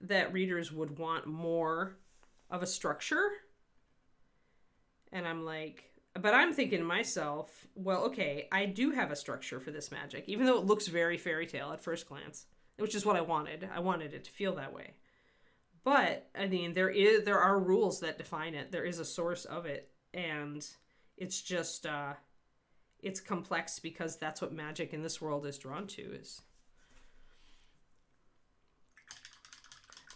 that readers would want more of a structure. And I'm like, but I'm thinking to myself, well, okay, I do have a structure for this magic, even though it looks very fairy tale at first glance, which is what I wanted. I wanted it to feel that way. But I mean, there are rules that define it. There is a source of it, and it's just it's complex because that's what magic in this world is drawn to.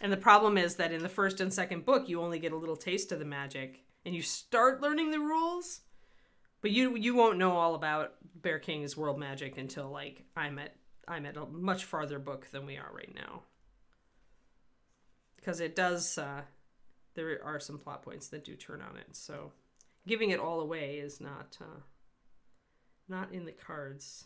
And the problem is that in the first and second book, you only get a little taste of the magic, and you start learning the rules, but you won't know all about Bear King's world magic until like I'm at a much farther book than we are right now. Because it does, there are some plot points that do turn on it. So giving it all away is not in the cards.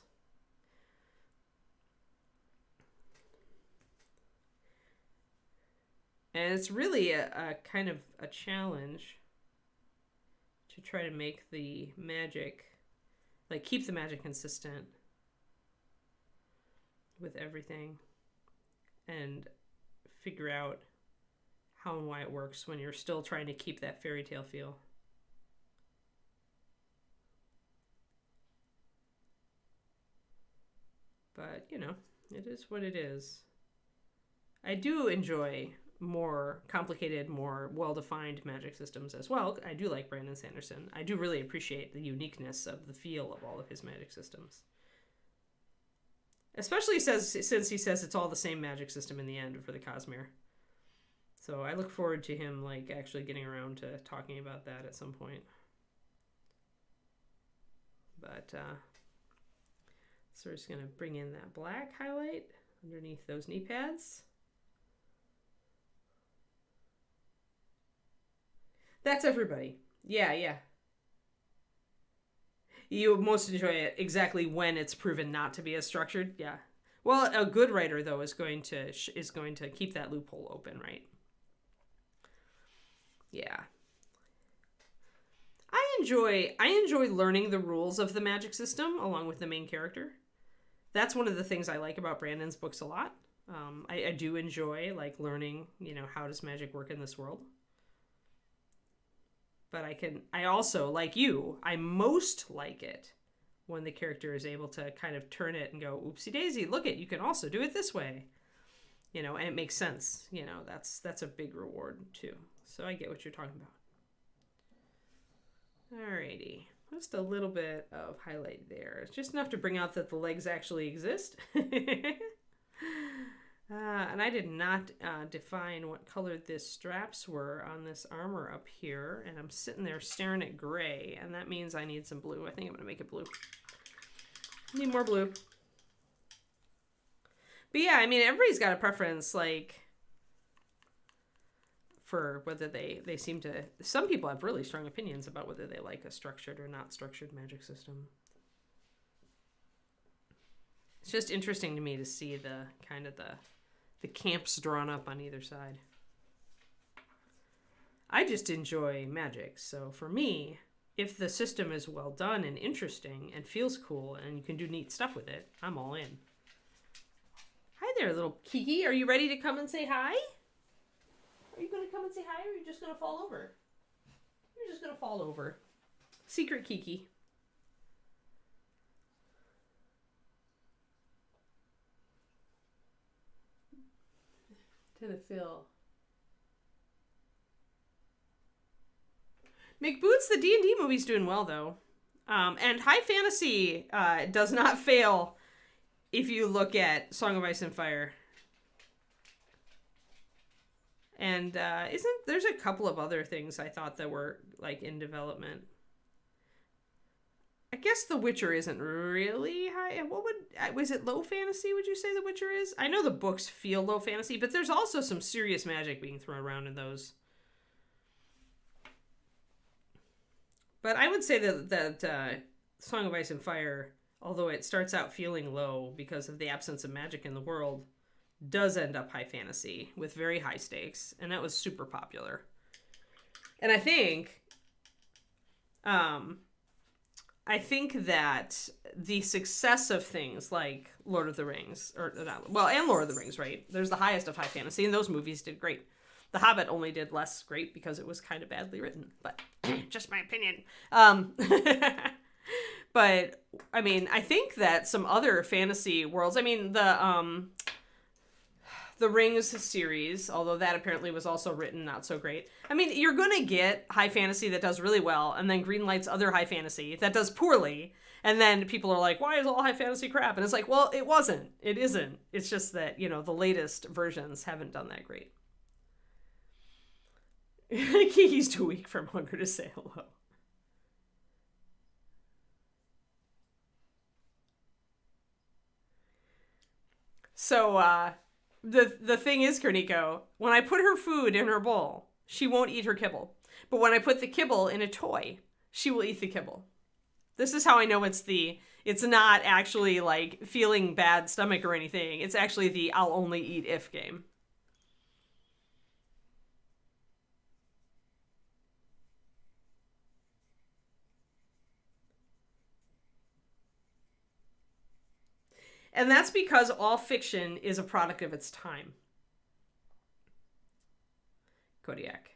And it's really a kind of a challenge to try to make the magic, like keep the magic consistent with everything and figure out how and why it works when you're still trying to keep that fairy tale feel. But, it is what it is. I do enjoy more complicated, more well-defined magic systems as well. I do like Brandon Sanderson. I do really appreciate the uniqueness of the feel of all of his magic systems. Especially since he says it's all the same magic system in the end for the Cosmere. So I look forward to him like actually getting around to talking about that at some point. But so we're just going to bring in that black highlight underneath those knee pads. That's everybody. Yeah. You most enjoy it exactly when it's proven not to be as structured. Yeah. Well, a good writer though is going to keep that loophole open, right? Yeah. I enjoy learning the rules of the magic system along with the main character. That's one of the things I like about Brandon's books a lot. I do enjoy like learning, how does magic work in this world. But I also, like you, I most like it when the character is able to kind of turn it and go, oopsie daisy, look it, you can also do it this way. You know, and it makes sense. You know, that's a big reward too. So I get what you're talking about. Alrighty. Just a little bit of highlight there. It's just enough to bring out that the legs actually exist. And I did not define what color the straps were on this armor up here. And I'm sitting there staring at gray. And that means I need some blue. I think I'm going to make it blue. Need more blue. But yeah, I mean, everybody's got a preference, like, for whether they seem to... Some people have really strong opinions about whether they like a structured or not structured magic system. It's just interesting to me to see the kind of the camps drawn up on either side. I just enjoy magic, so for me, if the system is well done and interesting and feels cool and you can do neat stuff with it, I'm all in. Hi there, little Kiki. Are you ready to come and say hi? Are you going to come and say hi, or are you just going to fall over? You're just going to fall over. Secret Kiki. To the fill. McBoots, the D&D movie's doing well, though. And high fantasy does not fail if you look at Song of Ice and Fire. And there's a couple of other things I thought that were like in development. I guess The Witcher isn't really high. Was it low fantasy? Would you say The Witcher is? I know the books feel low fantasy, but there's also some serious magic being thrown around in those. But I would say that Song of Ice and Fire, although it starts out feeling low because of the absence of magic in the world, does end up high fantasy with very high stakes, and that was super popular. And I think that the success of things like Lord of the Rings, and Lord of the Rings, right? There's the highest of high fantasy, and those movies did great. The Hobbit only did less great because it was kind of badly written, but just my opinion. But I mean, I think that some other fantasy worlds, I mean, the Rings series, although that apparently was also written not so great. I mean, you're going to get high fantasy that does really well, and then greenlights other high fantasy that does poorly, and then people are like, why is all high fantasy crap? And it's like, well, it wasn't. It isn't. It's just that, you know, the latest versions haven't done that great. Kiki's too weak from hunger to say hello. So, the thing is, Kerniko, when I put her food in her bowl, she won't eat her kibble. But when I put the kibble in a toy, she will eat the kibble. This is how I know it's not actually like feeling bad stomach or anything. It's actually the I'll only eat if game. And that's because all fiction is a product of its time. Kodiak.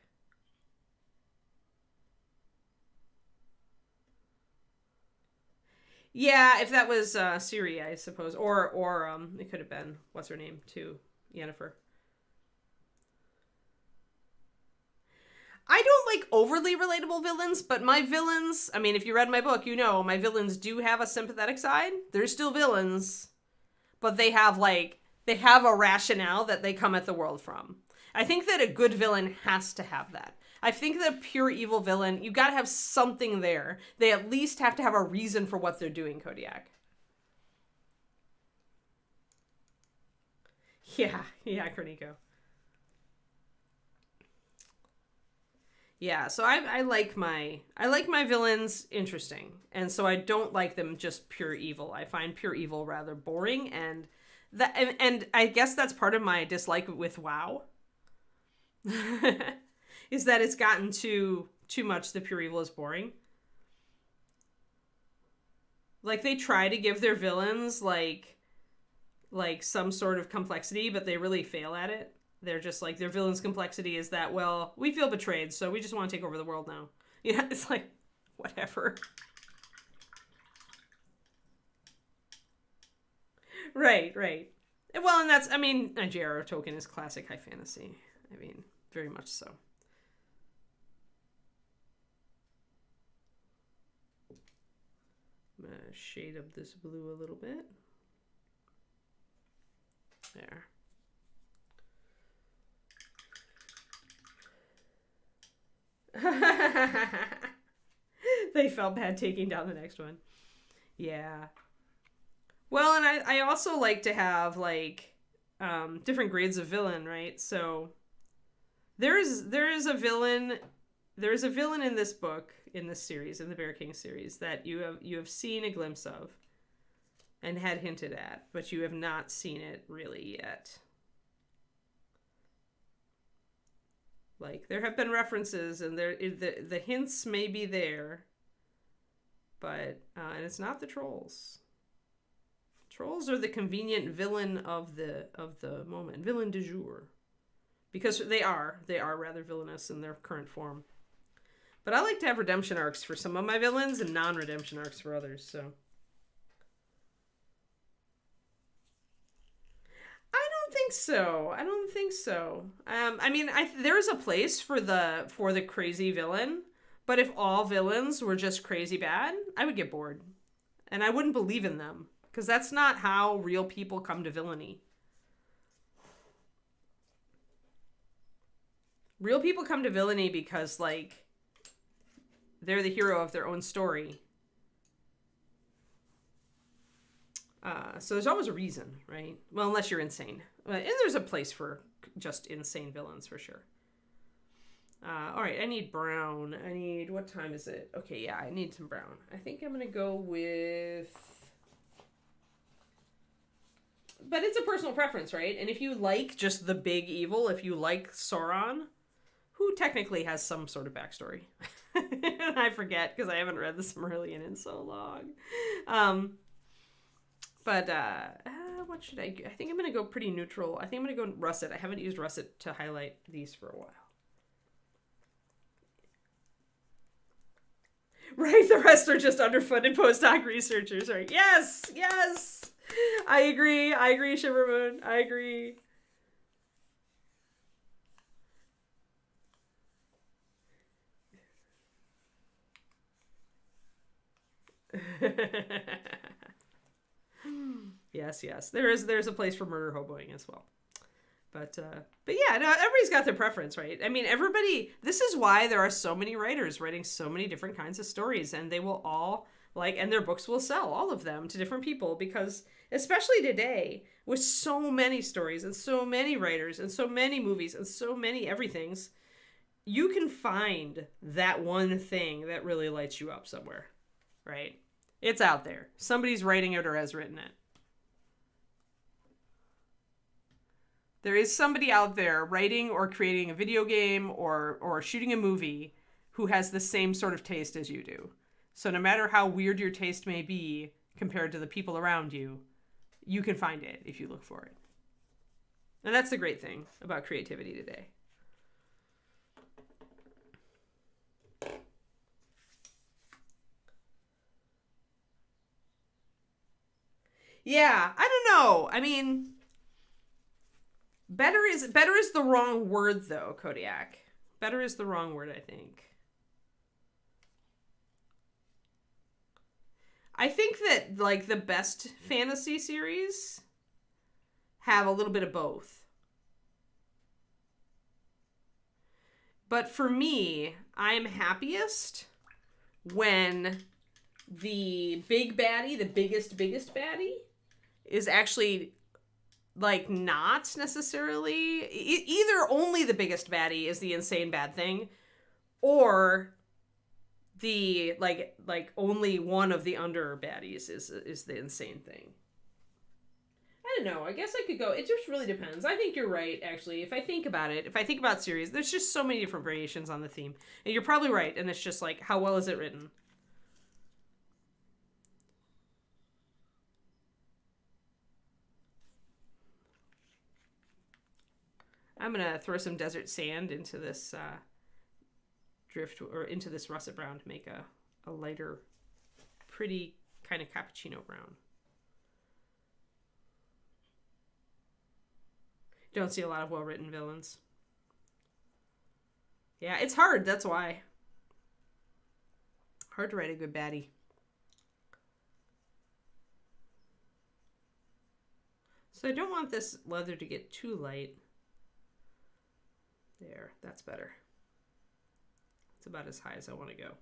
Yeah, if that was Siri, I suppose. Or it could have been, what's her name, too? Yennefer. I don't like overly relatable villains, but my villains, I mean, if you read my book, you know, my villains do have a sympathetic side. They're still villains, but they have a rationale that they come at the world from. I think that a good villain has to have that. I think that a pure evil villain, you gotta have something there. They at least have to have a reason for what they're doing, Kodiak. Yeah, Kroniko. Yeah, so I like my villains interesting, and so I don't like them just pure evil. I find pure evil rather boring, and I guess that's part of my dislike with WoW. Is that it's gotten too much. The pure evil is boring. Like, they try to give their villains like some sort of complexity, but they really fail at it. They're just like, their villain's complexity is that, well, we feel betrayed, so we just want to take over the world now. Yeah, it's like, whatever. Right. Well, and that's, I mean, J.R.R. Tolkien is classic high fantasy. I mean, very much so. I'm going to shade up this blue a little bit. There. They felt bad taking down the next one. Yeah. Well, and I also like to have, like, different grades of villain, right? So there is a villain in this book, in this series, in the Bear King series, that you have seen a glimpse of and had hinted at, but you have not seen it really yet. Like, there have been references, and the hints may be there, but and it's not the trolls. Trolls are the convenient villain of the moment, villain du jour, because they are rather villainous in their current form. But I like to have redemption arcs for some of my villains and non-redemption arcs for others. So I don't think so. I mean, there's a place for the crazy villain, but if all villains were just crazy bad, I would get bored, and I wouldn't believe in them, because that's not how real people come to villainy. Real people come to villainy because, like, they're the hero of their own story. So there's always a reason, right? Well, unless you're insane. And there's a place for just insane villains, for sure. All right, I need brown. What time is it? Okay, yeah, I need some brown. I think I'm going to go with... But it's a personal preference, right? And if you like just the big evil, if you like Sauron, who technically has some sort of backstory. I forget, because I haven't read the Silmarillion in so long. But what should I do? I think I'm going to go pretty neutral. I think I'm going to go russet. I haven't used russet to highlight these for a while. Right, the rest are just underfunded postdoc researchers, right? Yes! I agree, Shivermoon. I agree. Yes. There's a place for murder hoboing as well. But yeah, no, everybody's got their preference, right? I mean, this is why there are so many writers writing so many different kinds of stories, and they will all, like, and their books will sell, all of them, to different people, because especially today, with so many stories and so many writers and so many movies and so many everythings, you can find that one thing that really lights you up somewhere, right? It's out there. Somebody's writing it or has written it. There is somebody out there writing or creating a video game or shooting a movie who has the same sort of taste as you do. So no matter how weird your taste may be compared to the people around you, you can find it if you look for it. And that's the great thing about creativity today. Yeah, I don't know. I mean, better is the wrong word, though, Kodiak. Better is the wrong word, I think. I think that, like, the best fantasy series have a little bit of both. But for me, I'm happiest when the big baddie, the biggest baddie, is actually, like, not necessarily... Either only the biggest baddie is the insane bad thing, or the, like only one of the under baddies is the insane thing. I don't know. I guess I could go... It just really depends. I think you're right, actually. If I think about it, if I think about series, there's just so many different variations on the theme. And you're probably right, and it's just like, how well is it written? I'm going to throw some desert sand into this drift, or into this russet brown, to make a lighter, pretty kind of cappuccino brown. Don't see a lot of well-written villains. Yeah, it's hard, that's why. Hard to write a good baddie. So I don't want this leather to get too light. There, that's better. It's about as high as I want to go.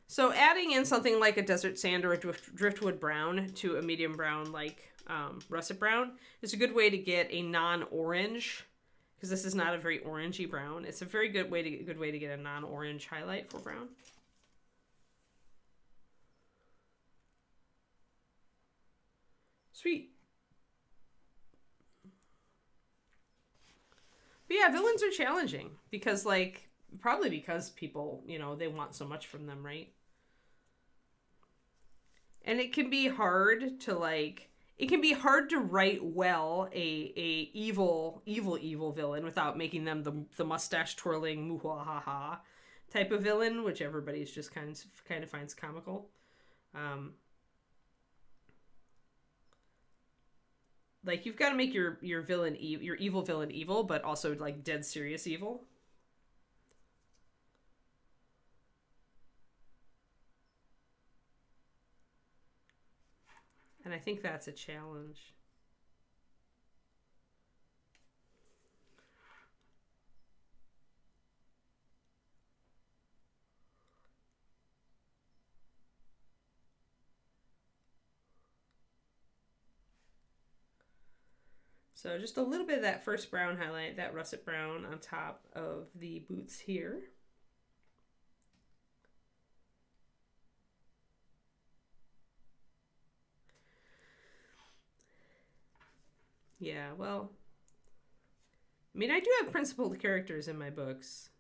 So adding in something like a desert sand or a driftwood brown to a medium brown like russet brown is a good way to get a non-orange, because this is not a very orangey brown. It's a very good way to get a non-orange highlight for brown. Sweet. But yeah, villains are challenging because, like, probably because people, you know, they want so much from them, right? And it can be hard to, like, it can be hard to write well a evil villain without making them the mustache twirling muhahaha type of villain, which everybody's just kind of finds comical. Like, you've got to make your villain your evil villain evil, but also like dead serious evil. And I think that's a challenge. So just a little bit of that first brown highlight, that russet brown on top of the boots here. Yeah, well, I mean, I do have principled characters in my books.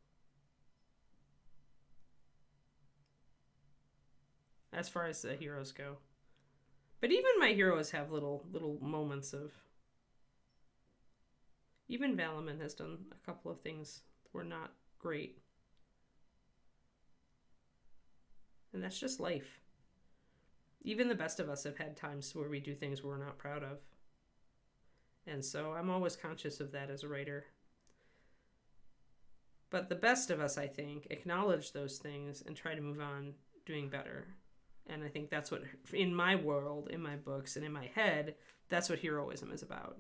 As far as the heroes go. But even my heroes have little moments of... Even Valaman has done a couple of things that were not great. And that's just life. Even the best of us have had times where we do things we're not proud of. And so I'm always conscious of that as a writer. But the best of us, I think, acknowledge those things and try to move on doing better. And I think that's what, in my world, in my books, and in my head, that's what heroism is about.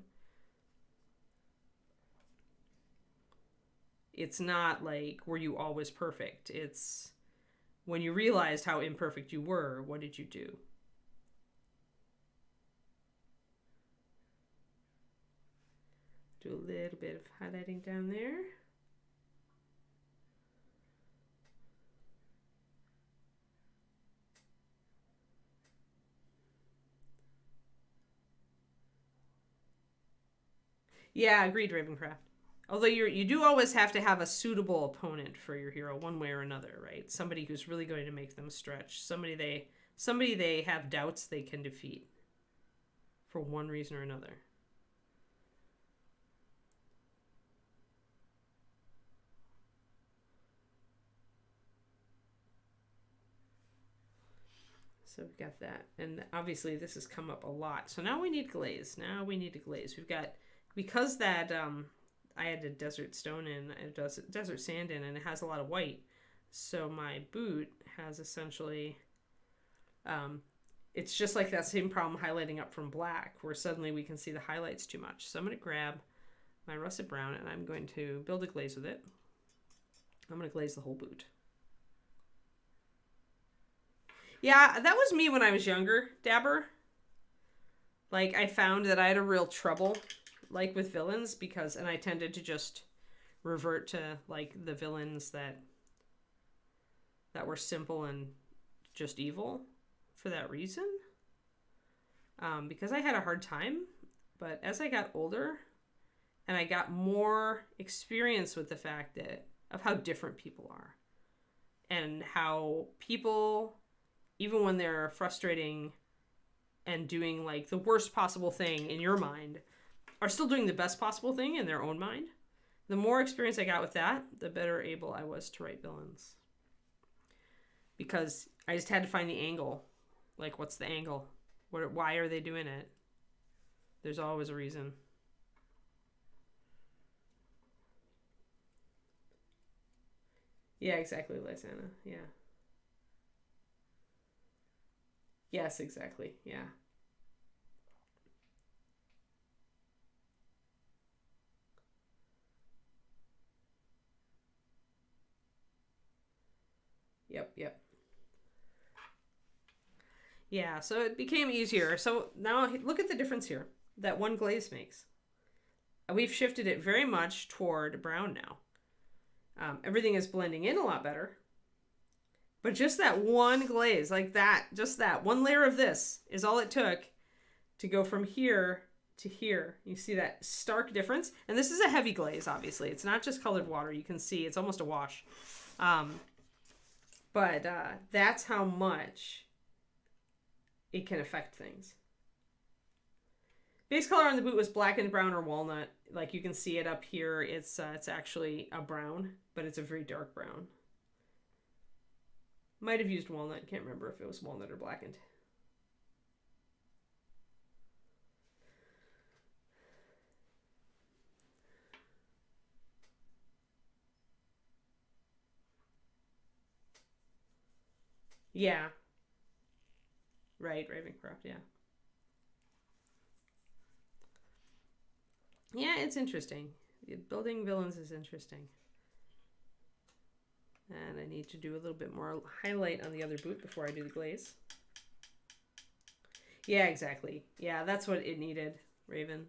It's not like, were you always perfect? It's when you realized how imperfect you were, what did you do? Do a little bit of highlighting down there. Yeah, agreed, Ravencraft. Although you do always have to have a suitable opponent for your hero, one way or another, right? Somebody who's really going to make them stretch. Somebody they have doubts they can defeat for one reason or another. So we've got that. And obviously this has come up a lot. So now we need glaze. We've got, because that... I had a desert stone in, a desert sand in, and it has a lot of white. So my boot has essentially, it's just like that same problem highlighting up from black, where suddenly we can see the highlights too much. So I'm going to grab my russet brown, and I'm going to build a glaze with it. I'm going to glaze the whole boot. Yeah, that was me when I was younger, Dabber. Like, I found that I had a real trouble, like, with villains, because, and I tended to just revert to, like, the villains that were simple and just evil for that reason. Because I had a hard time, but as I got older, and I got more experience with the fact of how different people are, and how people, even when they're frustrating and doing, like, the worst possible thing in your mind, are still doing the best possible thing in their own mind. The more experience I got with that, the better able I was to write villains. Because I just had to find the angle. Like, what's the angle? Why are they doing it? There's always a reason. Yeah, exactly, Lysana. Yeah. Yes, exactly. Yeah. Yep, yep. Yeah, so it became easier. So now look at the difference here that one glaze makes. We've shifted it very much toward brown now. Everything is blending in a lot better. But just that one glaze, like that, just that one layer of this is all it took to go from here to here. You see that stark difference? And this is a heavy glaze, obviously. It's not just colored water. You can see it's almost a wash. But that's how much it can affect things. Base color on the boot was black and brown or walnut. Like you can see it up here. It's actually a brown, but it's a very dark brown. Might have used walnut. Can't remember if it was walnut or blackened. Yeah. Right, Ravencroft, yeah. Yeah, it's interesting. Building villains is interesting. And I need to do a little bit more highlight on the other boot before I do the glaze. Yeah, exactly. Yeah, that's what it needed, Raven.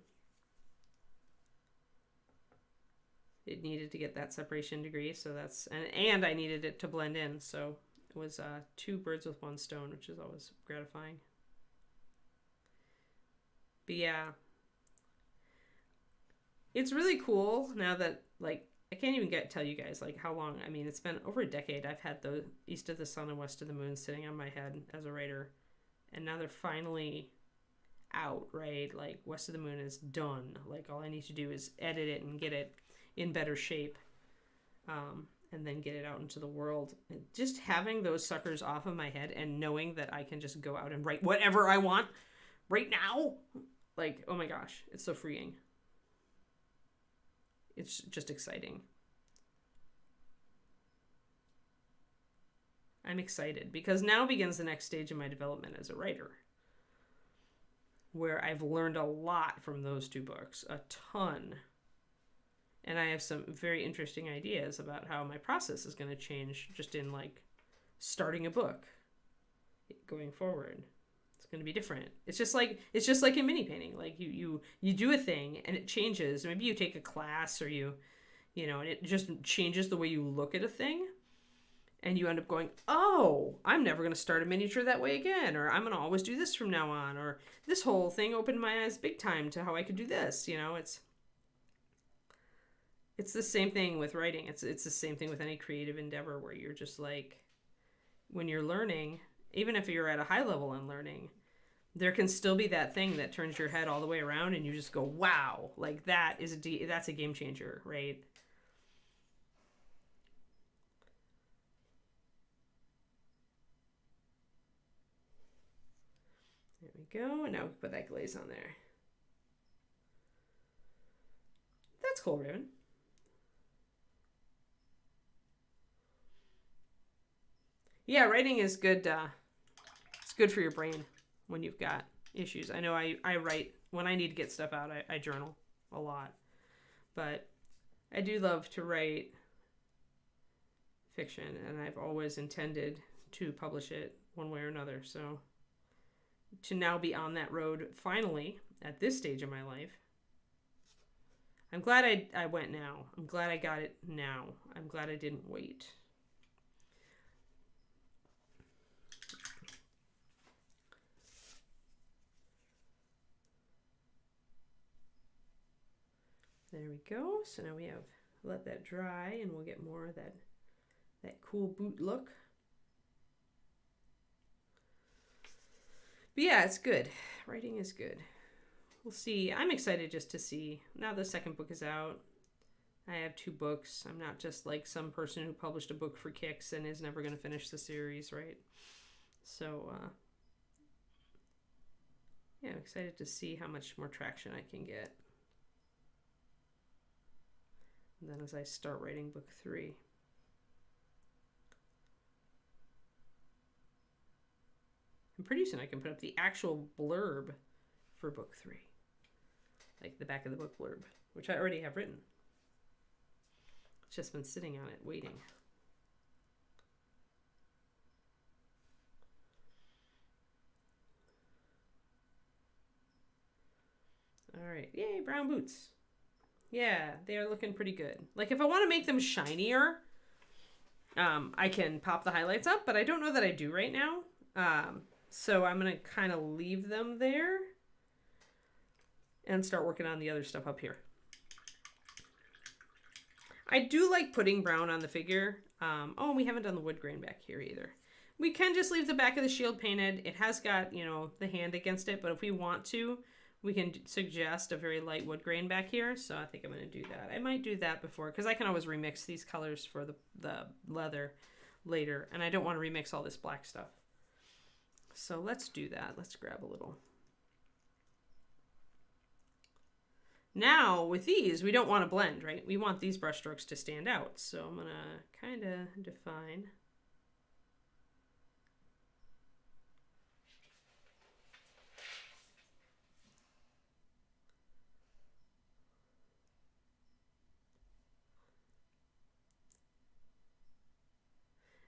It needed to get that separation degree, so that's... And I needed it to blend in, so it was 2 birds with 1 stone, which is always gratifying. But yeah. It's really cool now that, like, I can't even tell you guys, like, how long. I mean, it's been over a decade. I've had the East of the Sun and West of the Moon sitting on my head as a writer. And now they're finally out, right? Like, West of the Moon is done. Like, all I need to do is edit it and get it in better shape. And then get it out into the world. And just having those suckers off of my head and knowing that I can just go out and write whatever I want right now. Like, oh my gosh, it's so freeing. It's just exciting. I'm excited because now begins the next stage of my development as a writer, where I've learned a lot from those 2 books, a ton. And I have some very interesting ideas about how my process is going to change just in, like, starting a book going forward. It's going to be different. It's just like in mini painting. Like you do a thing and it changes. Maybe you take a class or you know, and it just changes the way you look at a thing. And you end up going, oh, I'm never going to start a miniature that way again. Or I'm going to always do this from now on. Or this whole thing opened my eyes big time to how I could do this. You know, it's the same thing with writing. It's the same thing with any creative endeavor where you're just like, when you're learning, even if you're at a high level in learning, there can still be that thing that turns your head all the way around and you just go, wow, like that's a game changer, right? There we go. And now we can put that glaze on there. That's cool, Raven. Yeah, writing is good. It's good for your brain when you've got issues. I know I write when I need to get stuff out. I journal a lot, but I do love to write fiction, and I've always intended to publish it one way or another. So to now be on that road finally at this stage of my life, I'm glad I went now. I'm glad I got it now. I'm glad I didn't wait. There we go. So now we have let that dry and we'll get more of that cool boot look. But yeah, it's good. Writing is good. We'll see. I'm excited just to see. Now the second book is out. I have 2 books. I'm not just like some person who published a book for kicks and is never going to finish the series, right? So, yeah, I'm excited to see how much more traction I can get. And then as I start writing book 3. And pretty soon I can put up the actual blurb for book 3. Like the back of the book blurb, which I already have written. It's just been sitting on it, waiting. All right, yay, brown boots. Yeah, they are looking pretty good. Like if I want to make them shinier, I can pop the highlights up, but I don't know that I do right now. So I'm going to kind of leave them there and start working on the other stuff up here. I do like putting brown on the figure. Oh, we haven't done the wood grain back here either. We can just leave the back of the shield painted. It has got, you know, the hand against it, but if we want to, we can suggest a very light wood grain back here. So I think I'm going to do that. I might do that before, because I can always remix these colors for the leather later. And I don't want to remix all this black stuff. So let's do that. Let's grab a little. Now with these, we don't want to blend, right? We want these brush strokes to stand out. So I'm going to kind of define.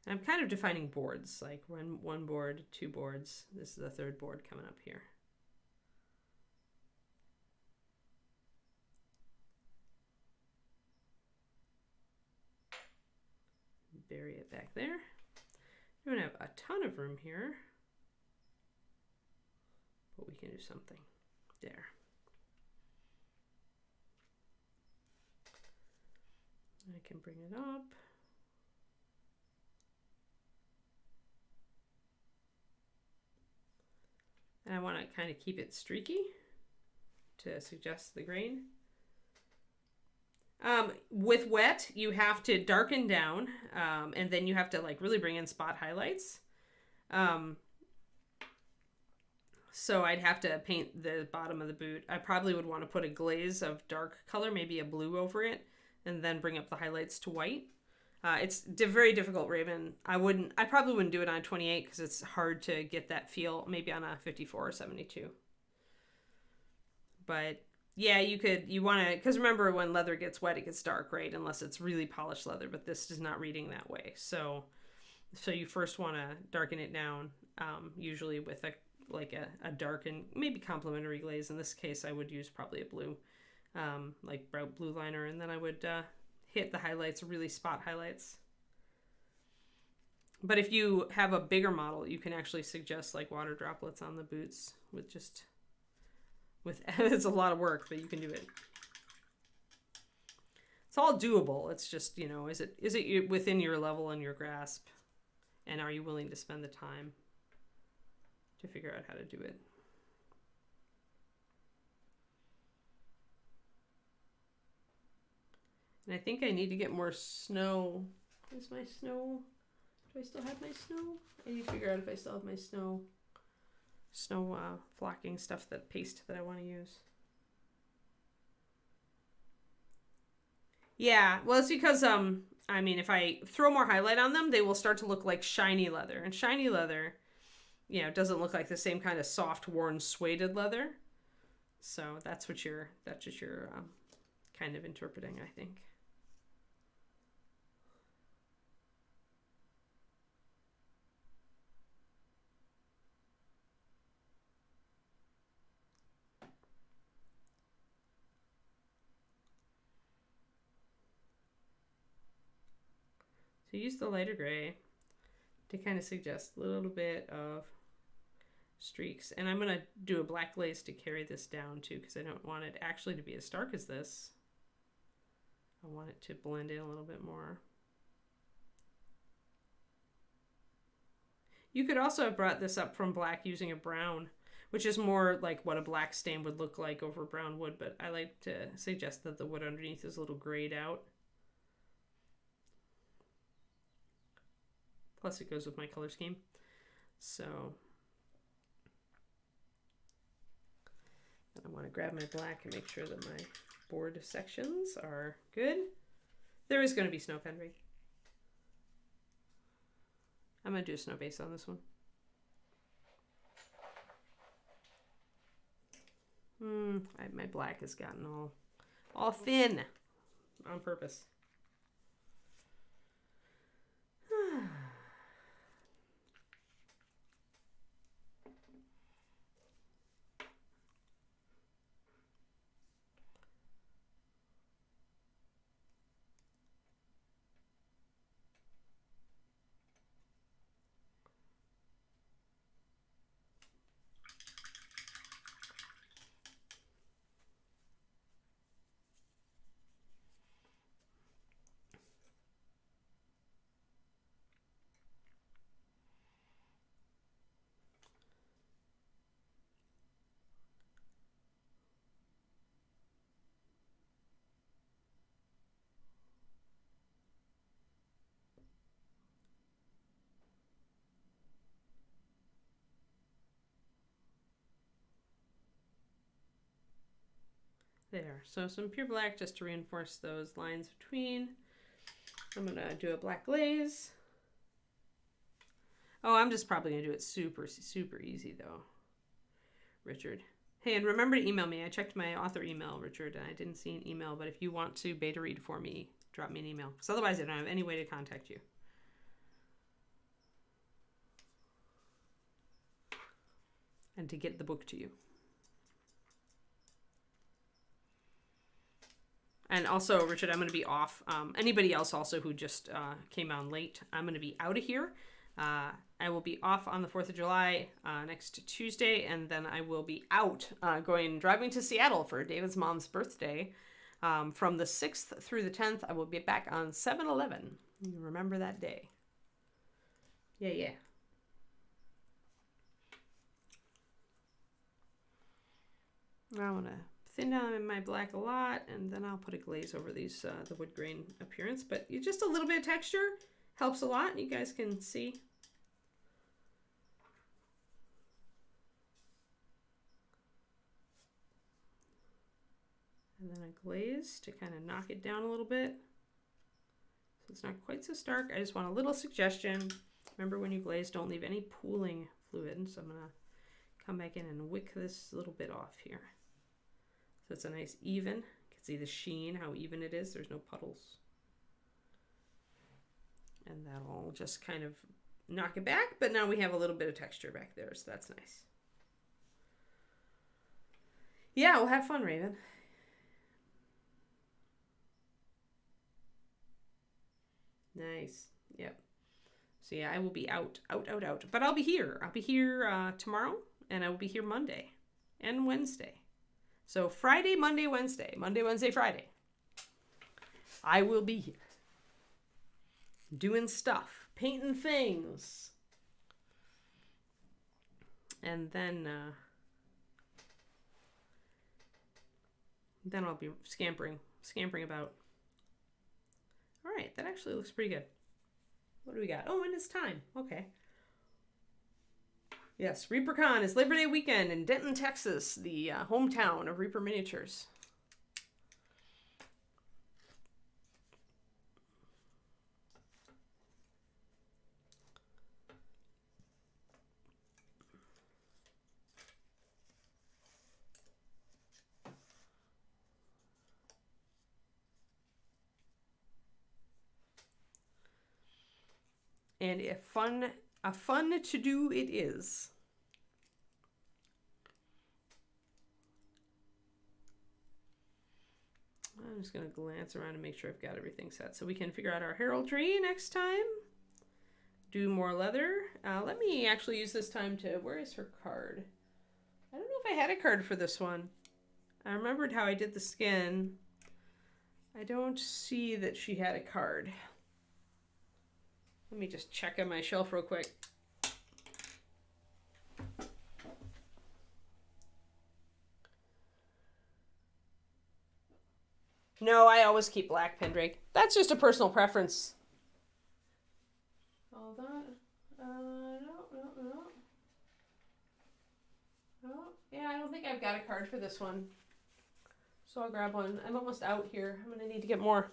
And I'm kind of defining boards, like one board, 2 boards. This is the 3rd board coming up here. Bury it back there. We don't have a ton of room here, but we can do something there. I can bring it up. And I want to kind of keep it streaky to suggest the grain. With wet, you have to darken down, and then you have to like really bring in spot highlights. So I'd have to paint the bottom of the boot. I probably would want to put a glaze of dark color, maybe a blue over it, and then bring up the highlights to white. It's very difficult, Raven. I probably wouldn't do it on a 28 because it's hard to get that feel, maybe on a 54 or 72. But yeah, you want to, because remember when leather gets wet, it gets dark, right? Unless it's really polished leather, but this is not reading that way. So you first want to darken it down, usually with a dark and maybe complementary glaze. In this case, I would use probably a blue, like blue liner, and then I would hit the highlights, really spot highlights. But if you have a bigger model, you can actually suggest like water droplets on the boots with it's a lot of work, but you can do it. It's all doable. It's just, you know, is it within your level and your grasp? And are you willing to spend the time to figure out how to do it? And I think I need to get more snow. Where's my snow? Do I still have my snow? I need to figure out if I still have my snow flocking stuff, that paste that I want to use. Yeah, well, it's because, I mean, if I throw more highlight on them, they will start to look like shiny leather. And shiny leather, you know, doesn't look like the same kind of soft, worn, suede leather. So that's what you're kind of interpreting, I think. So use the lighter gray to kind of suggest a little bit of streaks. And I'm going to do a black glaze to carry this down too, because I don't want it actually to be as stark as this. I want it to blend in a little bit more. You could also have brought this up from black using a brown, which is more like what a black stain would look like over brown wood, but I like to suggest that the wood underneath is a little grayed out. Plus it goes with my color scheme. So I want to grab my black and make sure that my board sections are good. There is going to be snow pen, right? I'm going to do a snow base on this one. My black has gotten all thin on purpose. There, so some pure black just to reinforce those lines between. I'm gonna do a black glaze. Oh, I'm just probably gonna do it super, super easy though, Richard. Hey, and remember to email me. I checked my author email, Richard, and I didn't see an email, but if you want to beta read for me, drop me an email, because otherwise I don't have any way to contact you. And to get the book to you. And also, Richard, I'm going to be off. Anybody else also who just came on late, I'm going to be out of here. I will be off on the 4th of July next Tuesday, and then I will be out driving to Seattle for David's mom's birthday. From the 6th through the 10th, I will be back on 7/11. Remember that day. Yeah. I want to thin down my black a lot, and then I'll put a glaze over these the wood grain appearance. But just a little bit of texture helps a lot. You guys can see. And then a glaze to kind of knock it down a little bit. So it's not quite so stark. I just want a little suggestion. Remember, when you glaze, don't leave any pooling fluid. So I'm going to come back in and wick this little bit off here. So it's a nice even. You can see the sheen, how even it is. There's no puddles. And that'll just kind of knock it back. But now we have a little bit of texture back there, so that's nice. Yeah, we'll have fun, Raven. Nice. Yep. So yeah, I will be out. But I'll be here. I'll be here tomorrow, and I will be here Monday and Wednesday. So Friday, Monday, Wednesday. Monday, Wednesday, Friday. I will be here. Doing stuff. Painting things. And then I'll be scampering about. All right, that actually looks pretty good. What do we got? Oh, and it's time. Okay. Yes, ReaperCon is Labor Day weekend in Denton, Texas, the hometown of Reaper Miniatures. And a fun to do it is. I'm just going to glance around and make sure I've got everything set so we can figure out our heraldry next time. Do more leather. Let me actually use this time to... Where is her card? I don't know if I had a card for this one. I remembered how I did the skin. I don't see that she had a card. Let me just check on my shelf real quick. No, I always keep black, Pendrake. That's just a personal preference. Hold on. No. Oh, yeah, I don't think I've got a card for this one. So I'll grab one. I'm almost out here. I'm going to need to get more.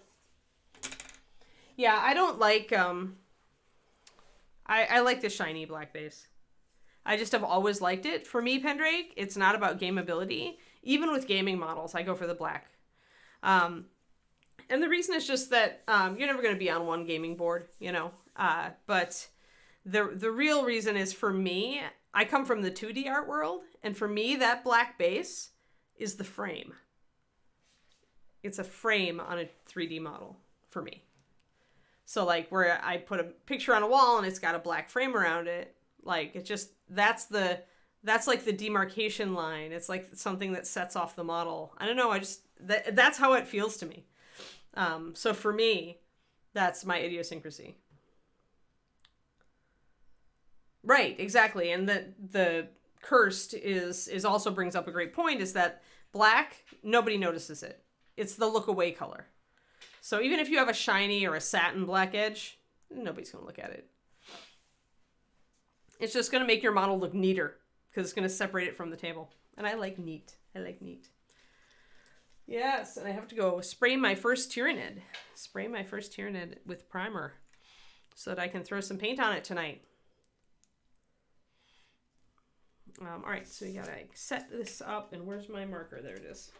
Yeah, I don't like... I like the shiny black base. I just have always liked it. For me, Pendrake, it's not about gameability. Even with gaming models, I go for the black. And the reason is just that you're never going to be on one gaming board, you know. But the real reason is, for me, I come from the 2D art world, and for me, that black base is the frame. It's a frame on a 3D model for me. So like where I put a picture on a wall and it's got a black frame around it, like it just, that's like the demarcation line. It's like something that sets off the model. I don't know. That's how it feels to me. So for me, that's my idiosyncrasy. Right, exactly. And the cursed is also brings up a great point, is that black, nobody notices it. It's the look away color. So even if you have a shiny or a satin black edge, nobody's going to look at it. It's just going to make your model look neater because it's going to separate it from the table. And I like neat. I like neat. Yes, and I have to go spray my first Tyrannid. Spray my first Tyrannid with primer so that I can throw some paint on it tonight. All right, so we got to set this up. And where's my marker? There it is.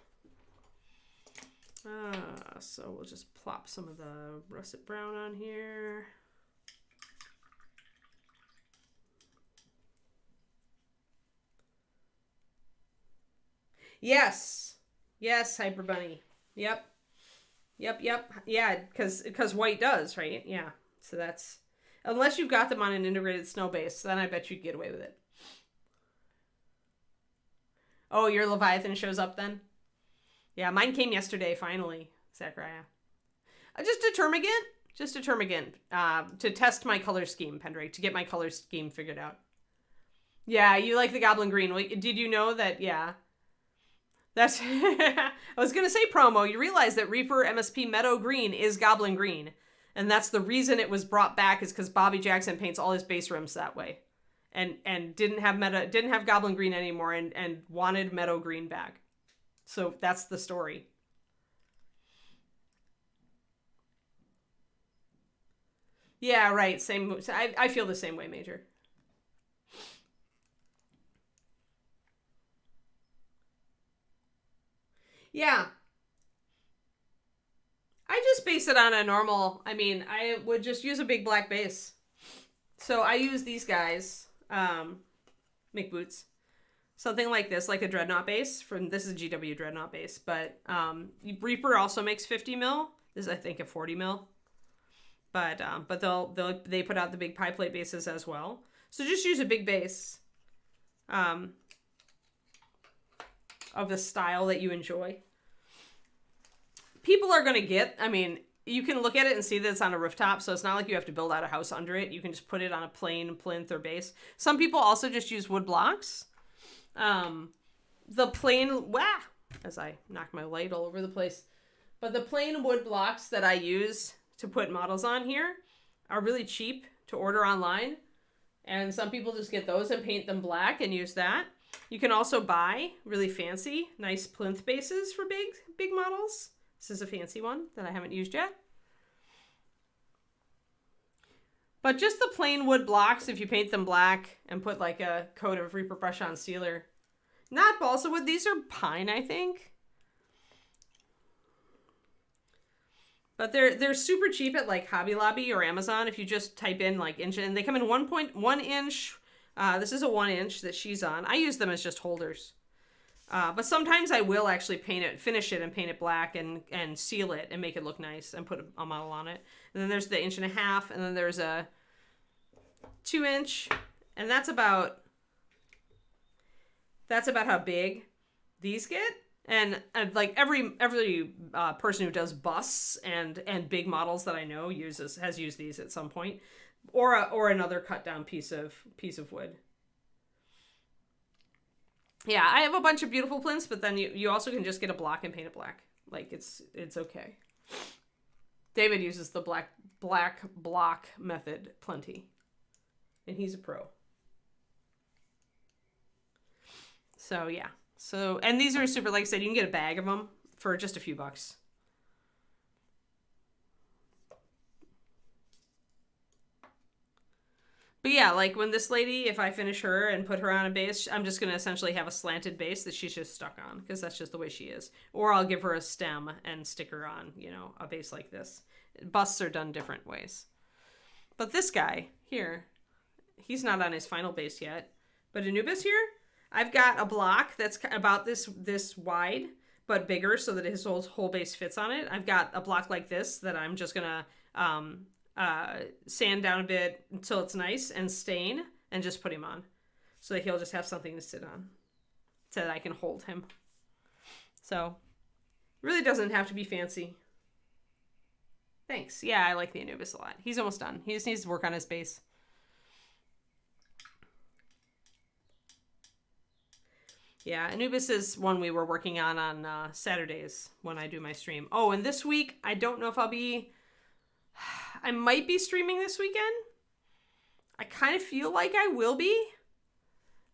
So we'll just plop some of the russet brown on here. Yes, Hyper Bunny. Yep. Yeah, because white does, right? Yeah. So that's, unless you've got them on an integrated snow base, then I bet you'd get away with it. Oh, your Leviathan shows up then? Yeah, mine came yesterday, finally, Zachariah. Just a Termagant, to test my color scheme, Pendrake, to get my color scheme figured out. Yeah, you like the Goblin Green. Well, did you know that, yeah. That's, I was going to say promo. You realize that Reaper MSP Meadow Green is Goblin Green. And that's the reason it was brought back, is because Bobby Jackson paints all his base rims that way. And didn't have Goblin Green anymore and wanted Meadow Green back. So that's the story. Yeah, right. Same. I feel the same way, Major. Yeah. I just base it on a normal, I would just use a big black base. So I use these guys, McBoots. Something like this, like a Dreadnought base. This is a GW Dreadnought base, but Reaper also makes 50 mil. This is, I think, a 40 mil. But they put out the big pie plate bases as well. So just use a big base of the style that you enjoy. People are going to get, you can look at it and see that it's on a rooftop, so it's not like you have to build out a house under it. You can just put it on a plain plinth or base. Some people also just use wood blocks. The plain, as I knock my light all over the place. But the plain wood blocks that I use to put models on here are really cheap to order online. And some people just get those and paint them black and use that. You can also buy really fancy, nice plinth bases for big models. This is a fancy one that I haven't used yet. But just the plain wood blocks, if you paint them black and put like a coat of Reaper Brush on Sealer. Not balsa wood, these are pine, I think. But they're super cheap at like Hobby Lobby or Amazon if you just type in like inch, and they come in 1.1 inch. This is a 1 inch that she's on. I use them as just holders. But sometimes I will actually finish it and paint it black and seal it and make it look nice and put a model on it. And then there's the 1.5 inch, and then there's a 2 inch, and that's about how big these get. And like every person who does busts and big models that I know has used these at some point, or another cut down piece of wood. Yeah, I have a bunch of beautiful plinths, but then you also can just get a block and paint it black. Like it's okay. David uses the black block method plenty, and he's a pro. So yeah. So, and these are super, like I said, you can get a bag of them for just a few bucks. But yeah, like when this lady, if I finish her and put her on a base, I'm just going to essentially have a slanted base that she's just stuck on, because that's just the way she is. Or I'll give her a stem and stick her on, you know, a base like this. Busts are done different ways. But this guy here, he's not on his final base yet. But Anubis here, I've got a block that's about this wide, but bigger so that his whole base fits on it. I've got a block like this that I'm just going to sand down a bit until it's nice and stain and just put him on so that he'll just have something to sit on so that I can hold him. So really doesn't have to be fancy. Thanks. Yeah, I like the Anubis a lot. He's almost done. He just needs to work on his base. Yeah, Anubis is one we were working on Saturdays when I do my stream. Oh, and this week, I don't know if I'll be... I might be streaming this weekend. I kind of feel like I will be.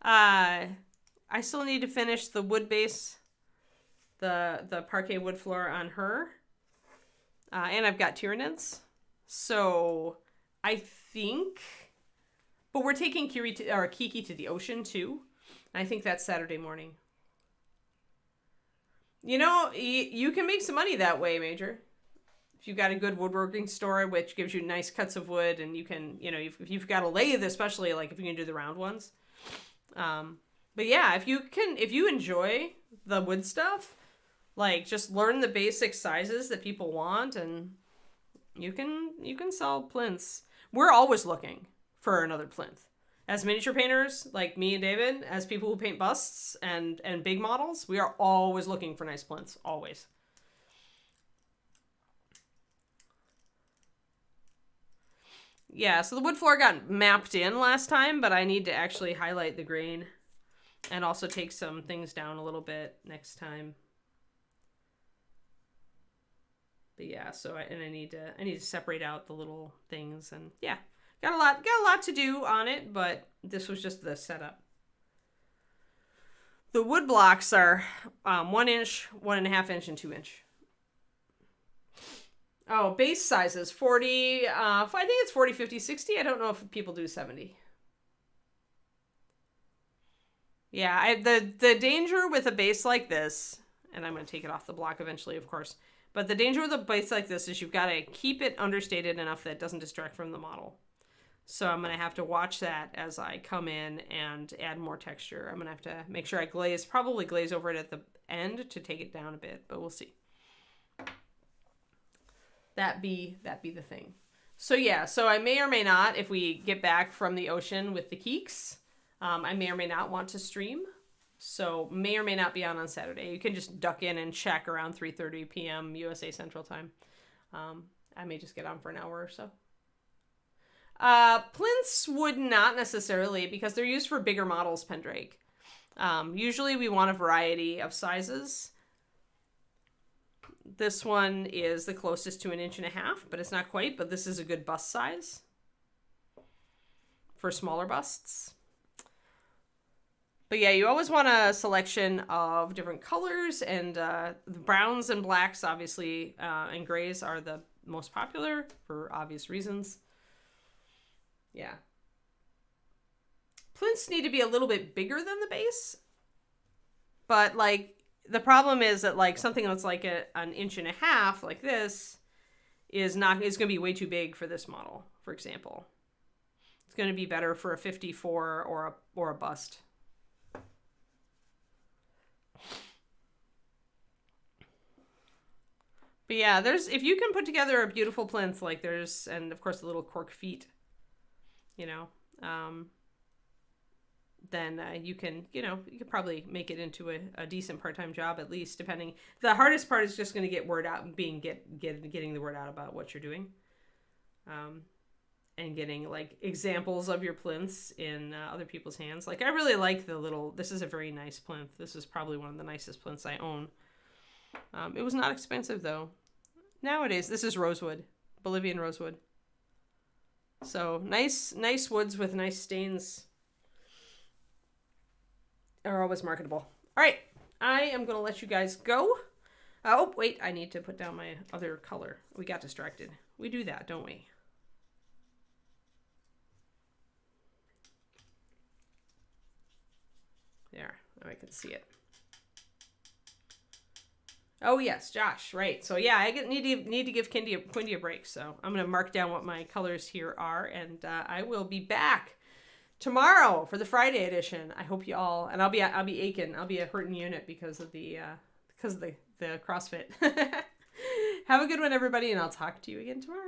I still need to finish the wood base, the parquet wood floor on her. And I've got Tyranids. So I think... But we're taking Kiki to the ocean too. I think that's Saturday morning. You know, you can make some money that way, Major. If you've got a good woodworking store, which gives you nice cuts of wood, and you can, you know, if you've got a lathe, especially, like if you can do the round ones. But yeah, if you enjoy the wood stuff, like just learn the basic sizes that people want, and you can sell plinths. We're always looking for another plinth. As miniature painters, like me and David, as people who paint busts and big models, we are always looking for nice plinths. Always. Yeah, so the wood floor got mapped in last time, but I need to actually highlight the grain and also take some things down a little bit next time. But yeah, so I need to separate out the little things, and yeah. Got a lot to do on it, but this was just the setup. The wood blocks are 1 inch, 1.5 inch, and 2 inch. Oh, base sizes 40. I think it's 40, 50, 60. I don't know if people do 70. Yeah, the danger with a base like this, and I'm going to take it off the block eventually, of course. But the danger with a base like this is you've got to keep it understated enough that it doesn't distract from the model. So I'm going to have to watch that as I come in and add more texture. I'm going to have to make sure I probably glaze over it at the end to take it down a bit, but we'll see. That be the thing. So yeah, so I may or may not, if we get back from the ocean with the Keeks, I may or may not want to stream. So may or may not be on Saturday. You can just duck in and check around 3:30 p.m. USA Central Time. I may just get on for an hour or so. Plinths would not necessarily, because they're used for bigger models, Pendrake. Usually we want a variety of sizes. This one is the closest to 1.5 inches, but it's not quite, but this is a good bust size for smaller busts. But yeah, you always want a selection of different colors, and the browns and blacks, obviously, and grays are the most popular for obvious reasons. Yeah. Plinths need to be a little bit bigger than the base. But, like, the problem is that, like, something that's like 1.5 inches, like this, is going to be way too big for this model, for example. It's going to be better for a 54 or a bust. But yeah, if you can put together a beautiful plinth, like and of course the little cork feet, you know, then you can probably make it into a decent part-time job, at least, depending. The hardest part is just going to get word out and getting the word out about what you're doing, and getting like examples of your plinths in other people's hands. Like I really like this is a very nice plinth. This is probably one of the nicest plinths I own. It was not expensive though. Nowadays, this is rosewood, Bolivian rosewood. So nice woods with nice stains are always marketable. All right, I am going to let you guys go. Oh, wait, I need to put down my other color. We got distracted. We do that, don't we? Now I can see it. Oh yes, Josh, right. So yeah, I need to give Quindy a break. So I'm gonna mark down what my colors here are, and I will be back tomorrow for the Friday edition. I hope you all, and I'll be aching. I'll be a hurting unit because of the CrossFit. Have a good one, everybody, and I'll talk to you again tomorrow.